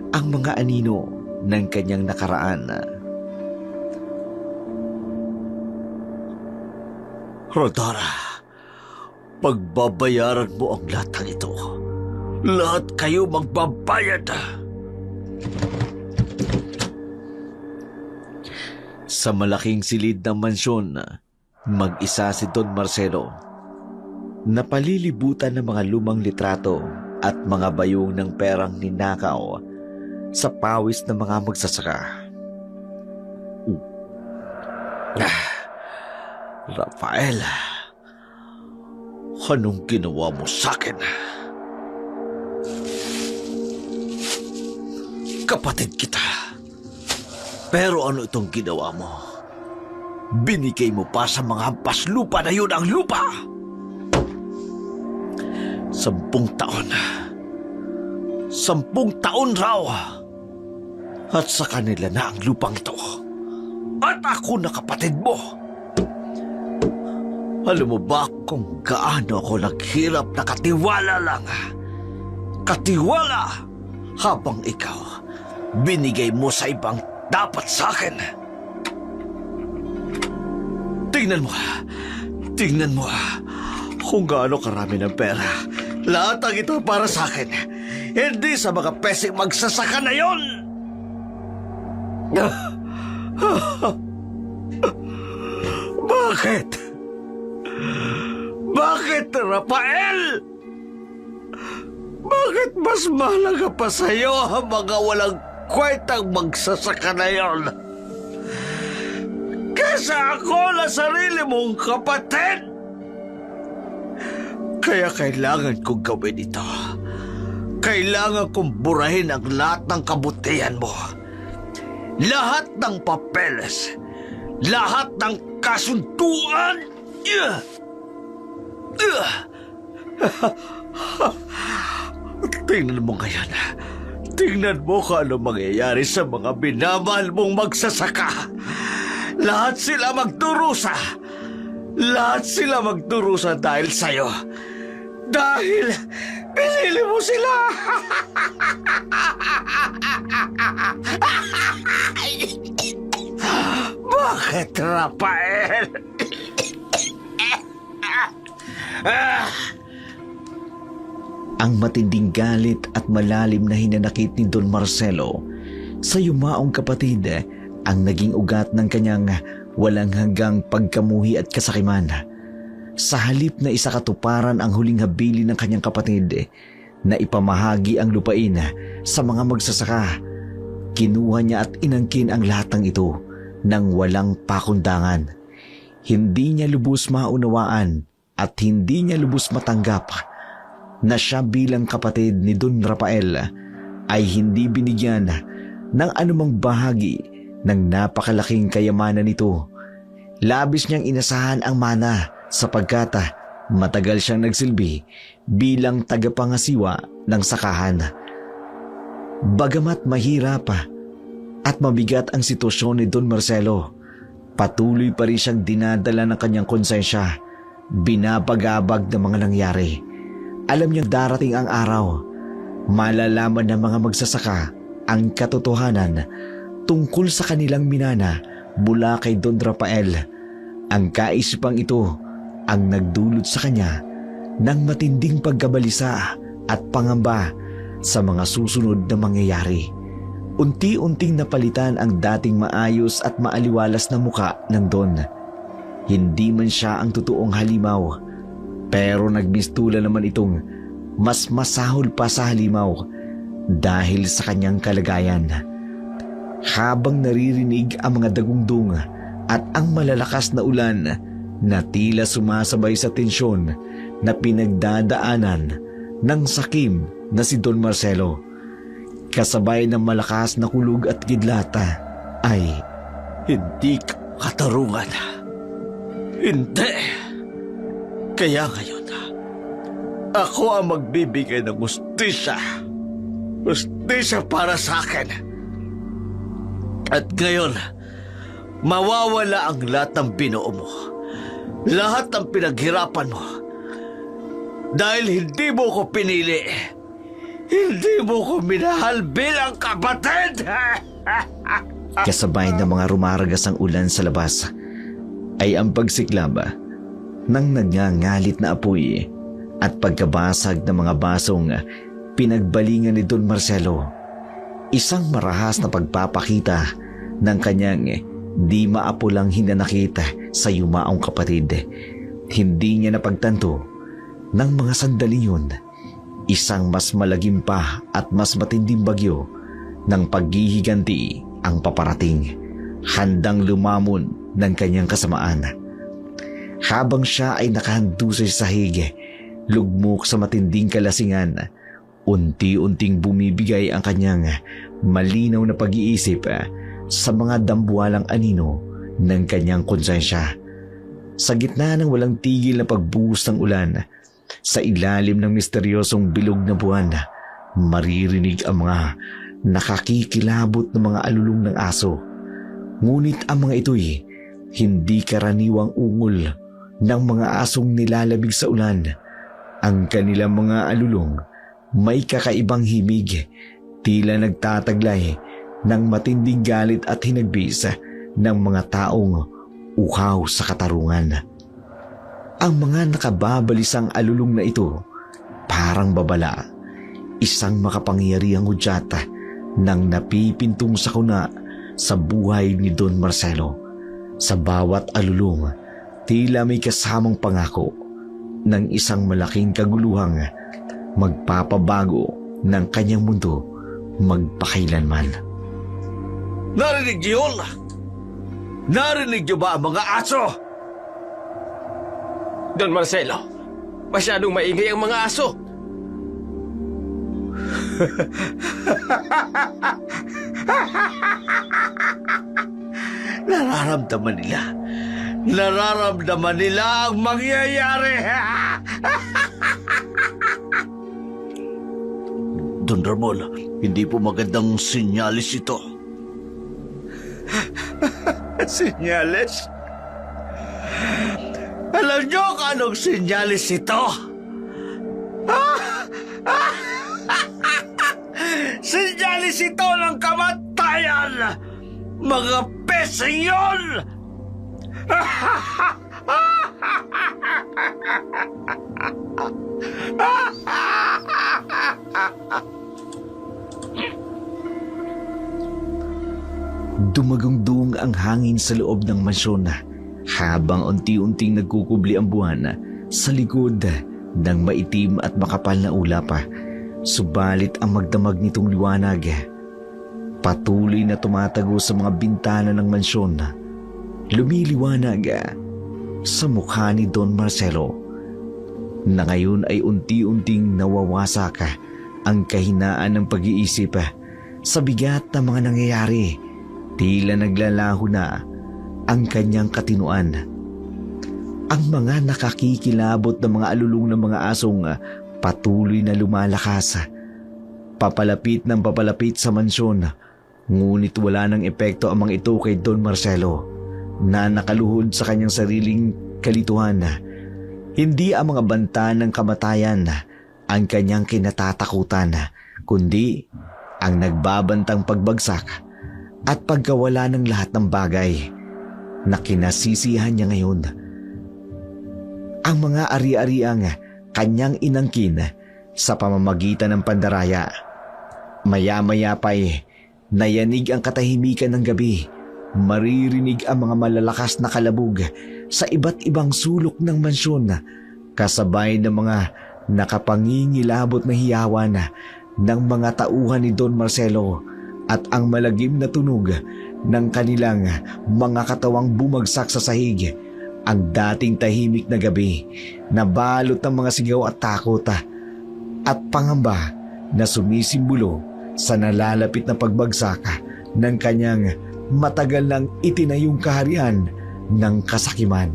ang mga anino ng kanyang nakaraan. Rodora, pagbabayaran mo ang lahat ng ito. Lahat kayo magbabayad. Sa malaking silid ng mansyon, mag-isa si Don Marcelo. Napalilibutan ng mga lumang litrato at mga bayong ng perang ninakaw sa pawis ng mga magsasaka. Rafael, anong ginawa mo sa akin? Kapatid kita. Pero ano itong ginawa mo? Binigay mo pa sa mga hampas lupa na yun ang lupa. 10 taon. 10 taon raw. At sa kanila na ang lupang ito. At ako na kapatid mo. Alam mo ba kung gaano ako naghirap na katiwala lang? Katiwala habang ikaw binigay mo sa ibang dapat sa akin. Tingnan mo kung gaano karami ng pera. Lahat ang ito para sa akin. Hindi sa mga peseng magsasaka na yon. Bakit? Bakit, Rafael? Bakit mas mahalaga pa sa'yo ang mga walang kwentang magsasaka na yon? Kesa ako na sarili mong kapatid! Kaya kailangan kong gawin ito. Kailangan kong burahin ang lahat ng kabutihan mo. Lahat ng papeles. Lahat ng kasunduan. Tingnan mo ngayon. Tingnan mo kung ano mangyayari sa mga binamahal mong magsasaka. Lahat sila magdurusa. Lahat sila magdurusa dahil sa'yo. Dahil pinili mo sila. Bakit, Rafael? Ang matinding galit at malalim na hinanakit ni Don Marcelo sa yumaong kapatid ang naging ugat ng kanyang walang hanggang pagkamuhi at kasakiman. Sa halip na isakatuparan ang huling habilin ng kanyang kapatid na ipamahagi ang lupain sa mga magsasaka, kinuha niya at inangkin ang lahat ng ito nang walang pakundangan. Hindi niya lubos maunawaan at hindi niya lubos matanggap na siya bilang kapatid ni Don Rafael ay hindi binigyan ng anumang bahagi ng napakalaking kayamanan nito. Labis niyang inasahan ang mana sapagkat matagal siyang nagsilbi bilang tagapangasiwa ng sakahan. Bagamat mahirap at mabigat ang sitwasyon ni Don Marcelo, patuloy pa rin siyang dinadala ng kanyang konsensya, binabagabag ng mga nangyari. Alam niyang darating ang araw, malalaman ng mga magsasaka ang katotohanan tungkol sa kanilang minana mula kay Don Rafael. Ang kaisipang ito ang nagdulot sa kanya ng matinding pagkabalisa at pangamba sa mga susunod na mangyayari. Unti-unting napalitan ang dating maayos at maaliwalas na muka ng Don. Hindi man siya ang totoong halimaw, pero nagmistula naman itong mas masahol pa sa halimaw dahil sa kanyang kalagayan. Habang naririnig ang mga dagundong at ang malalakas na ulan na tila sumasabay sa tensyon na pinagdadaanan ng sakim na si Don Marcelo, kasabay ng malakas na kulog at kidlata, ay Hindi ka katarungan. Hindi. Kaya ngayon, ako ang magbibigay ng hustisya. Hustisya para sa akin. At ngayon, mawawala ang lahat ng binuo mo. Lahat ng pinaghirapan mo. Dahil hindi mo ko pinili. Hindi mo ko minahal bilang kapatid. kasabay ng mga rumaragas ang ulan sa labas, ay ang pagsiklab ng nagngangalit na apoy at pagkabasag ng mga basong pinagbalingan ni Don Marcelo. Isang marahas na pagpapakita ng kanyang di maapulang hinanakit sa yumaong kapatid. Hindi niya napagtanto ng mga sandali yun, isang mas malagim pa at mas matinding bagyo ng paghihiganti ang paparating, handang lumamon ng kanyang kasamaan. Habang siya ay nakahandusay sa sahig, lugmok sa matinding kalasingan, unti-unting bumibigay ang kanyang malinaw na pag-iisip sa mga dambuhalang anino ng kanyang konsensya. Sa gitna ng walang tigil na pagbuhos ng ulan, sa ilalim ng misteryosong bilog na buwan, maririnig ang mga nakakikilabot ng mga alulong ng aso. Ngunit ang mga ito'y hindi karaniwang ungol ng mga asong nilalamig sa ulan. Ang kanilang mga alulong may kakaibang himig, tila nagtataglay ng matinding galit at hinagbis ng mga taong uhaw sa katarungan. Ang mga nakababalisang alulong na ito parang babala, isang makapangyarihang hudyat ng napipintong sakuna sa buhay ni Don Marcelo. Sa bawat alulong, tila may kasamang pangako ng isang malaking kaguluhang magpapabago ng kanyang mundo magpakailanman. Narinig niyo yun? Narinig niyo ba ang mga aso? Don Marcelo, masyadong maingay ang mga aso. Nararamdaman nila Nararamdaman nila ang mangyayari. Don Ramon, hindi po magandang sinyalis ito. Sinyalis? Alam niyo kung anong sinyalis ito? Sinyalis ito ng kamatayan! Mga pesing yun! Dumagong-dung ang hangin sa loob ng mansyon habang unti-unting nagkukubli ang buwan sa likod ng maitim at makapal na ulap. Subalit ang magdamag nitong liwanag patuloy na tumatago sa mga bintana ng mansyon. Lumiliwanag sa mukha ni Don Marcelo na ngayon ay unti-unting nawawasak ang kahinaan ng pag-iisip sa bigat ng mga nangyayari. Tila naglalaho na ang kanyang katinuan. Ang mga nakakikilabot ng mga alulong ng mga asong patuloy na lumalakas. Papalapit ng papalapit sa mansyon, ngunit wala ng epekto ang mga ito kay Don Marcelo na nakaluhod sa kanyang sariling kalituhan. Hindi ang mga banta ng kamatayan ang kanyang kinatatakutan, kundi ang nagbabantang pagbagsak at pagkawala ng lahat ng bagay na kinasisihan niya ngayon. Ang mga ari-ariang kanyang inangkin sa pamamagitan ng pandaraya. Maya-maya pa'y nayanig ang katahimikan ng gabi. Maririnig ang mga malalakas na kalabog sa iba't ibang sulok ng mansyon, kasabay ng mga nakapangingilabot na hiyawan ng mga tauhan ni Don Marcelo at ang malagim na tunog ng kanilang mga katawang bumagsak sa sahig. Ang dating tahimik na gabi na balot ng mga sigaw at takot at pangamba na sumisimbolo sa nalalapit na pagbagsak ng kanyang matagal nang itinayong kaharian ng kasakiman.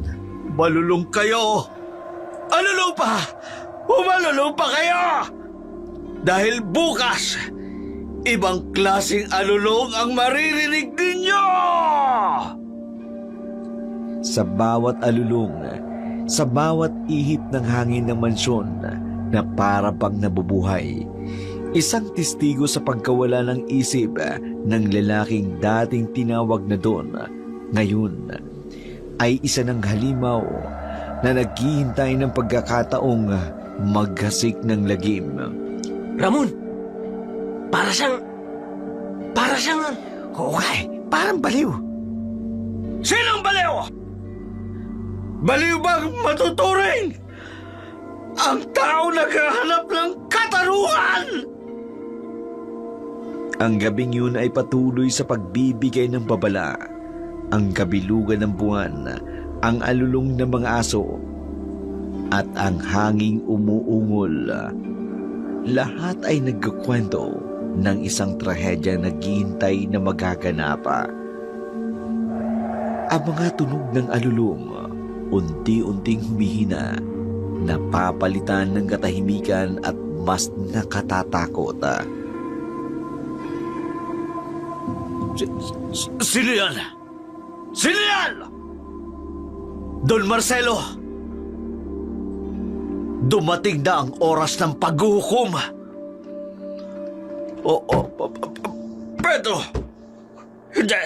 Malulong kayo! Alulong pa! Umalulong pa kayo! Dahil bukas, ibang klaseng alulong ang maririnig ninyo! Sa bawat alulong, sa bawat ihip ng hangin ng mansyon na para bang nabubuhay, isang testigo sa pagkawala ng isip ng lalaking dating tinawag na Don, ngayon ay isa ng halimaw na naghihintay ng pagkakataong maghasik ng lagim. Ramon! Para siyang... Oo nga eh, parang baliw. Sinong baliw? Baliw bang matuturing? Ang tao naghahanap ng katarungan! Ang gabing yun ay patuloy sa pagbibigay ng babala. Ang kabilugan ng buwan, ang alulong ng mga aso, at ang hanging umuungol. Lahat ay nagkukwento ng isang trahedya na naghihintay na magaganapa. Ang mga tunog ng alulong unti-unting humihina, napapalitan ng katahimikan at mas nakatatakot. Sino yan? Sino yan? Don Marcelo! Dumating na ang oras ng paghuhukom. Pedro! Hindi!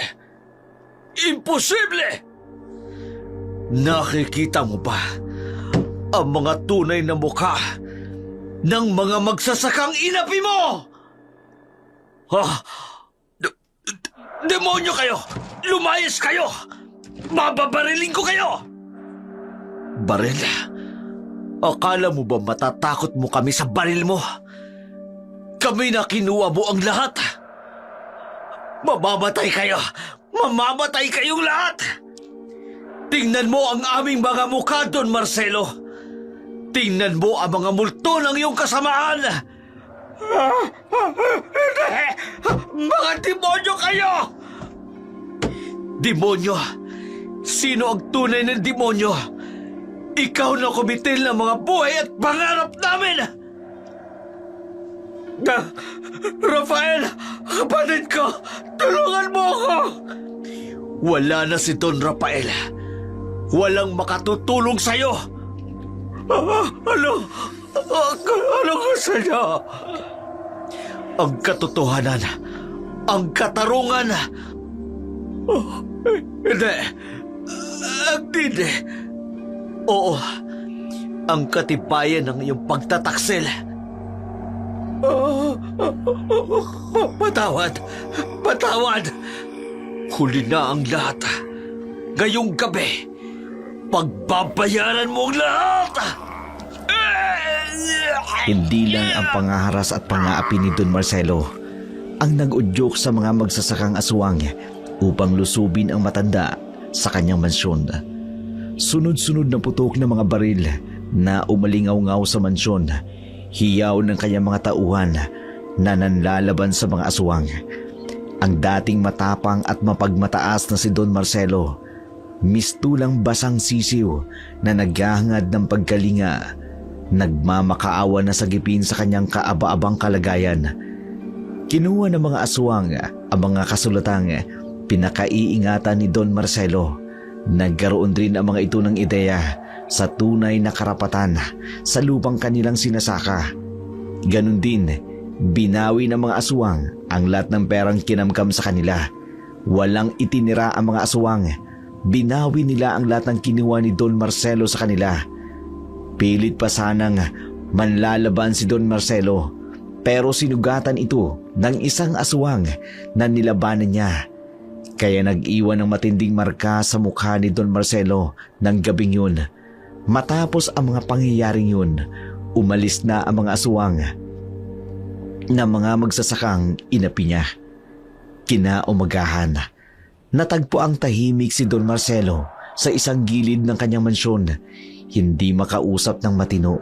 Imposible! Nakikita mo ba ang mga tunay na mukha ng mga magsasakang inapi mo? Demonyo kayo! Lumayas kayo! Mababariling ko kayo! Baril? Akala mo ba matatakot mo kami sa baril mo? Kami na kinuha mo ang lahat! Mamamatay kayo! Mamamatay kayong lahat! Tingnan mo ang aming mga mukha, Don Marcelo! Tingnan mo ang mga multo ng iyong kasamaan! Hindi! Mga demonyo kayo! Demonyo sino ang tunay na demonyo. Ikaw na kumitil ng mga buhay at pangarap namin! Rafael! Kapatid ko! Tulungan mo ako! Wala na si Don Rafael. Walang makatutulong sa'yo. Ano gusto niyo? Ang katotohanan, ang katarungan. Hindi. Hindi. Oo, ang katibayan ng iyong pagtataksil. Patawad. Huli na ang lahat. Ngayong gabi, pagbabayaran mo ang lahat. Hindi lang ang pangaharas at pangaapi ni Don Marcelo ang nag-udyok sa mga magsasakang aswang upang lusubin ang matanda sa kanyang mansyon. Sunod-sunod na putok ng mga baril na umalingaw-ngaw sa mansyon, hiyaw ng kanyang mga tauhan na nanlalaban sa mga aswang. Ang dating matapang at mapagmataas na si Don Marcelo, mistulang basang sisiw na naghahangad ng pagkalinga, nagmamakaawa na sagipin sa kanyang kaaba-abang kalagayan. Kinuha ng mga aswang ang mga kasulatang pinakaiingatan ni Don Marcelo. Nagkaroon rin ang mga ito ng ideya sa tunay na karapatan sa lupang kanilang sinasaka. Ganon din, binawi ng mga aswang ang lahat ng perang kinamkam sa kanila. Walang itinira ang mga aswang. Binawi nila ang lahat ng kinuha ni Don Marcelo sa kanila. Pilit pa sanang manlalaban si Don Marcelo, pero sinugatan ito ng isang aswang na nilabanan niya. Kaya nag-iwan ng matinding marka sa mukha ni Don Marcelo ng gabing yun. Matapos ang mga pangyayaring yun, umalis na ang mga aswang na mga magsasakang inapi niya. Kinaumagahan, natagpo ang tahimik si Don Marcelo sa isang gilid ng kanyang mansyon. Hindi makausap ng matino.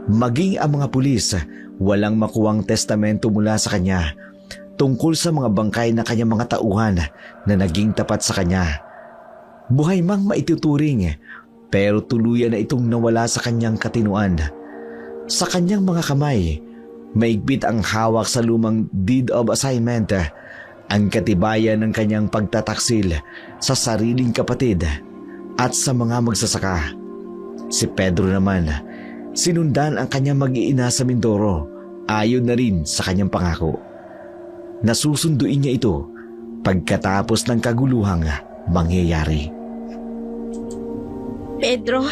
Maging ang mga pulis, walang makuwang testamento mula sa kanya tungkol sa mga bangkay na kanyang mga tauhan na naging tapat sa kanya. Buhay mang maituturing, pero tuluyan na itong nawala sa kanyang katinuan. Sa kanyang mga kamay, maigpit ang hawak sa lumang deed of assignment, ang katibayan ng kanyang pagtataksil sa sariling kapatid at sa mga magsasaka. Si Pedro naman, sinundan ang kanyang mag-iina sa Mindoro, ayon na rin sa kanyang pangako. Nasusunduin niya ito pagkatapos ng kaguluhang mangyayari. Pedro,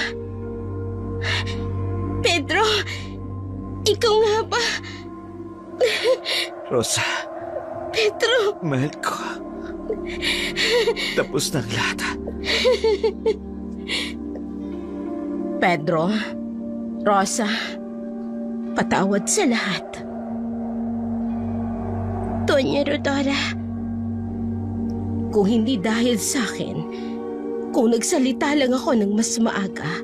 ikaw nga ba? Rosa, Pedro, mahal ko. Tapos na ang lahat. Pedro, Rosa, patawad sa lahat. Doña Rodora, kung hindi dahil sa akin, kung nagsalita lang ako ng mas maaga,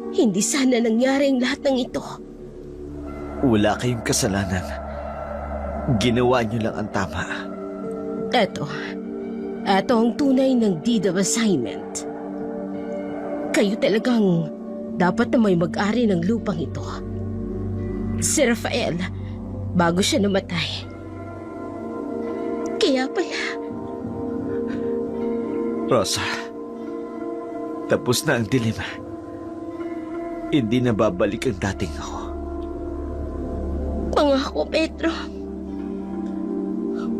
hindi sana nangyari ang lahat ng ito. Wala kayong kasalanan. Ginawa niyo lang ang tama. Eto ang tunay ng deed of assignment. Kayo talagang dapat na may mag-ari ng lupang ito. Si Rafael, bago siya namatay. Kaya pala, Rosa, tapos na ang dilim. Hindi na babalik ang dating ako. pangako Pedro.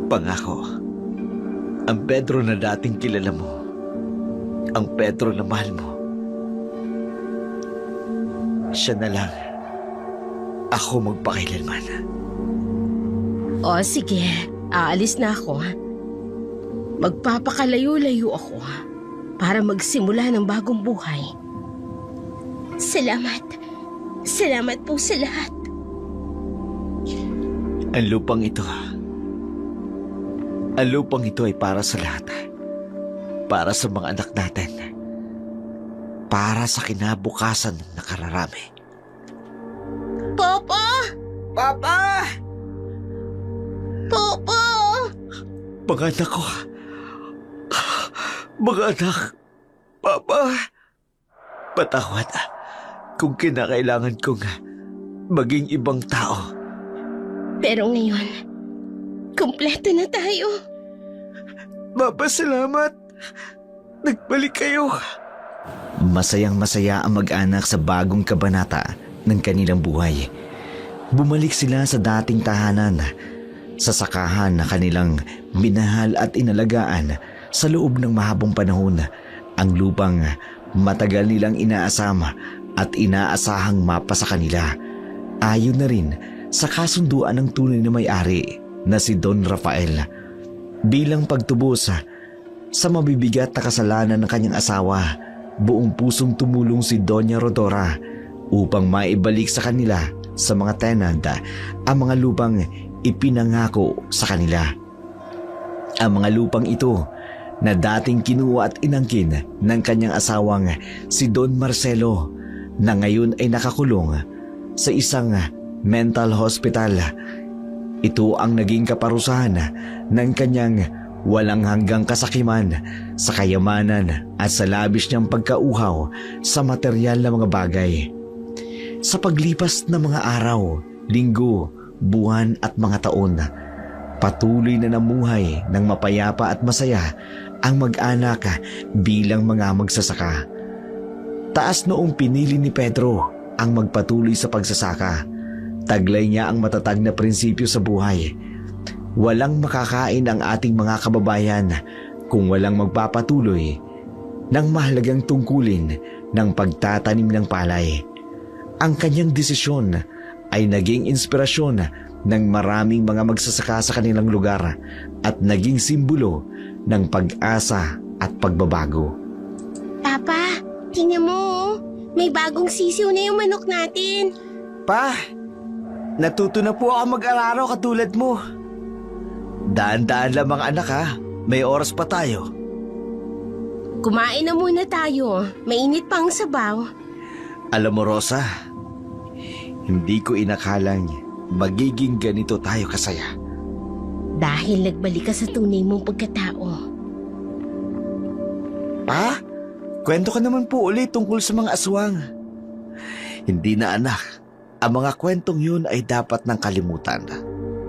Pangako, ang Pedro na dating kilala mo, ang Pedro na mahal mo, siya na lang ako magpakailanman. O sige, aalis na ako. Magpapakalayo-layo ako para magsimula ng bagong buhay. Salamat. Salamat po sa lahat. Ang lupang ito ay para sa lahat. Para sa mga anak natin. Para sa kinabukasan ng nakararami. Papa! Papa! Papa! Mga anak ko. Mga anak. Papa, patawad kung kinakailangan kong maging ibang tao. Pero ngayon, kumpleto na tayo. Papa, salamat. Nagbalik kayo. Masayang-masaya ang mag-anak sa bagong kabanata ng kanilang buhay. Bumalik sila sa dating tahanan, sa sakahan na kanilang minahal at inalagaan sa loob ng mahabang panahon, ang lupang matagal nilang inaasam at inaasahang mapa sa kanila. Ayon na rin sa kasunduan ng tunay na may-ari na si Don Rafael. Bilang pagtubos sa mabibigat na kasalanan ng kanyang asawa, buong pusong tumulong si Doña Rodora upang maibalik sa kanila sa mga tenant ang mga lupang ipinangako sa kanila. Ang mga lupang ito na dating kinuha at inangkin ng kanyang asawang si Don Marcelo na ngayon ay nakakulong sa isang mental hospital. Ito ang naging kaparusahan ng kanyang walang hanggang kasakiman sa kayamanan at sa labis niyang pagkauhaw sa materyal na mga bagay. Sa paglipas ng mga araw, linggo, buwan at mga taon, patuloy na namuhay ng mapayapa at masaya ang mag-anak bilang mga magsasaka. Taas noong pinili ni Pedro ang magpatuloy sa pagsasaka. Taglay niya ang matatag na prinsipyo sa buhay. Walang makakain ang ating mga kababayan kung walang magpapatuloy ng mahalagang tungkulin ng pagtatanim ng palay. Ang kanyang desisyon ay naging inspirasyon ng maraming mga magsasaka sa kanilang lugar at naging simbolo ng pag-asa at pagbabago. Papa, tingnan mo, may bagong sisiw na yung manok natin. Pa, natuto na po ako mag-araro katulad mo. Daan-daan lamang anak ha, may oras pa tayo. Kumain na muna tayo, mainit pa ang sabaw. Alam mo, Rosa, hindi ko inakalang magiging ganito tayo kasaya. Dahil nagbalik ka sa tunay mong pagkatao. Pa, kwento ka naman po ulit tungkol sa mga aswang. Hindi na, anak. Ang mga kwentong yun ay dapat nang kalimutan.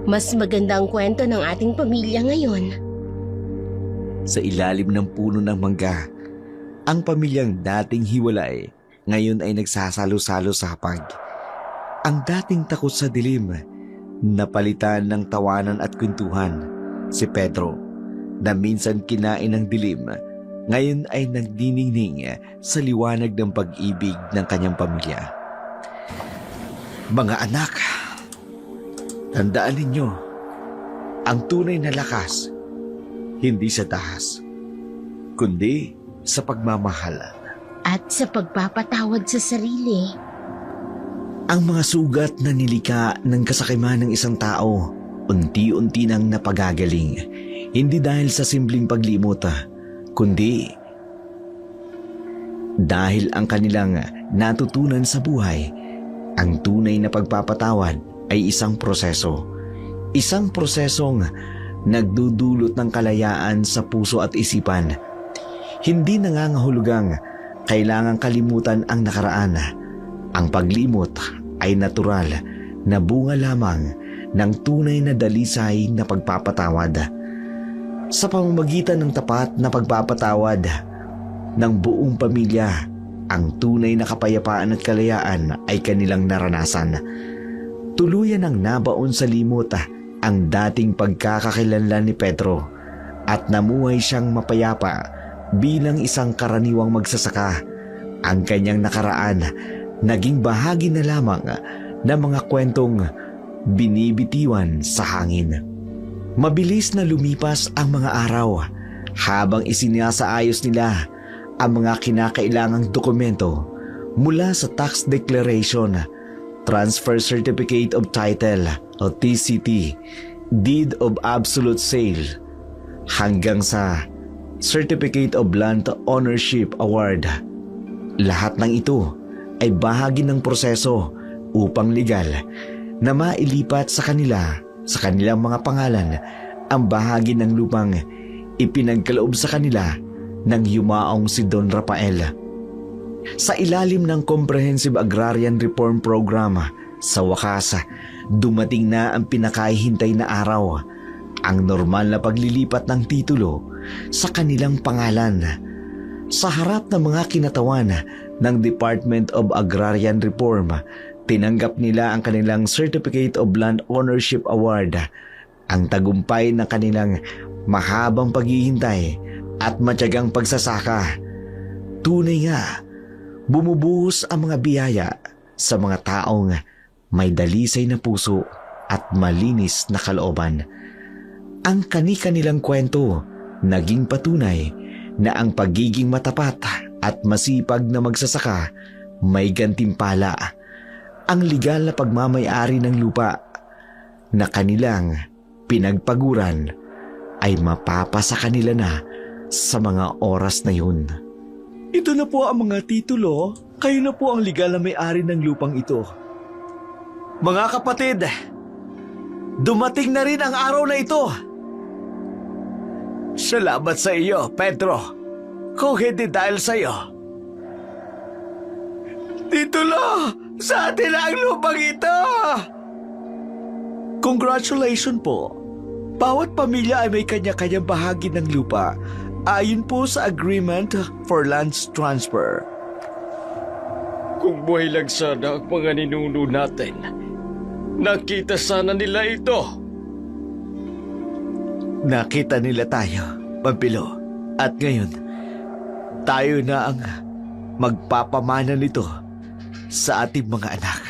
Mas maganda ang kwento ng ating pamilya ngayon. Sa ilalim ng puno ng mangga, ang pamilyang dating hiwalay ngayon ay nagsasalo-salo sa hapag. Ang dating takot sa dilim, napalitan ng tawanan at kwentuhan. Si Pedro, na minsan kinain ng dilim, ngayon ay nagdiningning sa liwanag ng pag-ibig ng kanyang pamilya. Mga anak, tandaan ninyo, ang tunay na lakas, hindi sa dahas, kundi sa pagmamahal. At sa pagpapatawad sa sarili. Ang mga sugat na nilika ng kasakiman ng isang tao, unti-unti nang napagagaling, hindi dahil sa simpleng paglimot, kundi dahil ang kanilang natutunan sa buhay. Ang tunay na pagpapatawad ay isang proseso. Isang prosesong nagdudulot ng kalayaan sa puso at isipan. Hindi nangangahulugang kailangang kalimutan ang nakaraan. Ang paglimot ay natural na bunga lamang ng tunay na dalisay na pagpapatawad. Sa pamamagitan ng tapat na pagpapatawad ng buong pamilya, ang tunay na kapayapaan at kalayaan ay kanilang naranasan. Tuluyan ang nabaon sa limot ang dating pagkakakilanlan ni Pedro at namuhay siyang mapayapa bilang isang karaniwang magsasaka. Ang kanyang nakaraan naging bahagi na lamang ng mga kwentong binibitiwan sa hangin. Mabilis na lumipas ang mga araw habang isinasaayos nila ang mga kinakailangang dokumento mula sa Tax Declaration, Transfer Certificate of Title o TCT, Deed of Absolute Sale, hanggang sa Certificate of Land Ownership Award. Lahat ng ito ay bahagi ng proseso upang legal na mailipat sa kanilang mga pangalan ang bahagi ng lupang ipinagkaloob sa kanila nang yumaong si Don Rafael. Sa ilalim ng Comprehensive Agrarian Reform Program, sa wakas, dumating na ang pinakahihintay na araw, ang normal na paglilipat ng titulo sa kanilang pangalan. Sa harap ng mga kinatawan ng Department of Agrarian Reform, tinanggap nila ang kanilang Certificate of Land Ownership Award, ang tagumpay ng kanilang mahabang paghihintay at matyagang pagsasaka. Tunay nga, bumubuhos ang mga biyaya sa mga taong may dalisay na puso at malinis na kalooban. Ang kani-kanilang kwento naging patunay na ang pagiging matapat at masipag na magsasaka may gantimpala. Ang legal na pagmamay-ari ng lupa na kanilang pinagpaguran ay mapapasa kanila na sa mga oras na yun. Ito na po ang mga titulo. Kayo na po ang legal na may-ari ng lupang ito. Mga kapatid, dumating na rin ang araw na ito. Salamat sa iyo, Pedro. Kung hindi dahil sa iyo. Titulo! Sa atin na ang lupang ito! Congratulations po. Bawat pamilya ay may kanya-kanyang bahagi ng lupa ayon po sa Agreement for Lands Transfer. Kung buhay lang sana ang mga ninuno natin, nakita sana nila ito. Nakita nila tayo, Pampilo. At ngayon, tayo na ang magpapamana nito sa ating mga anak.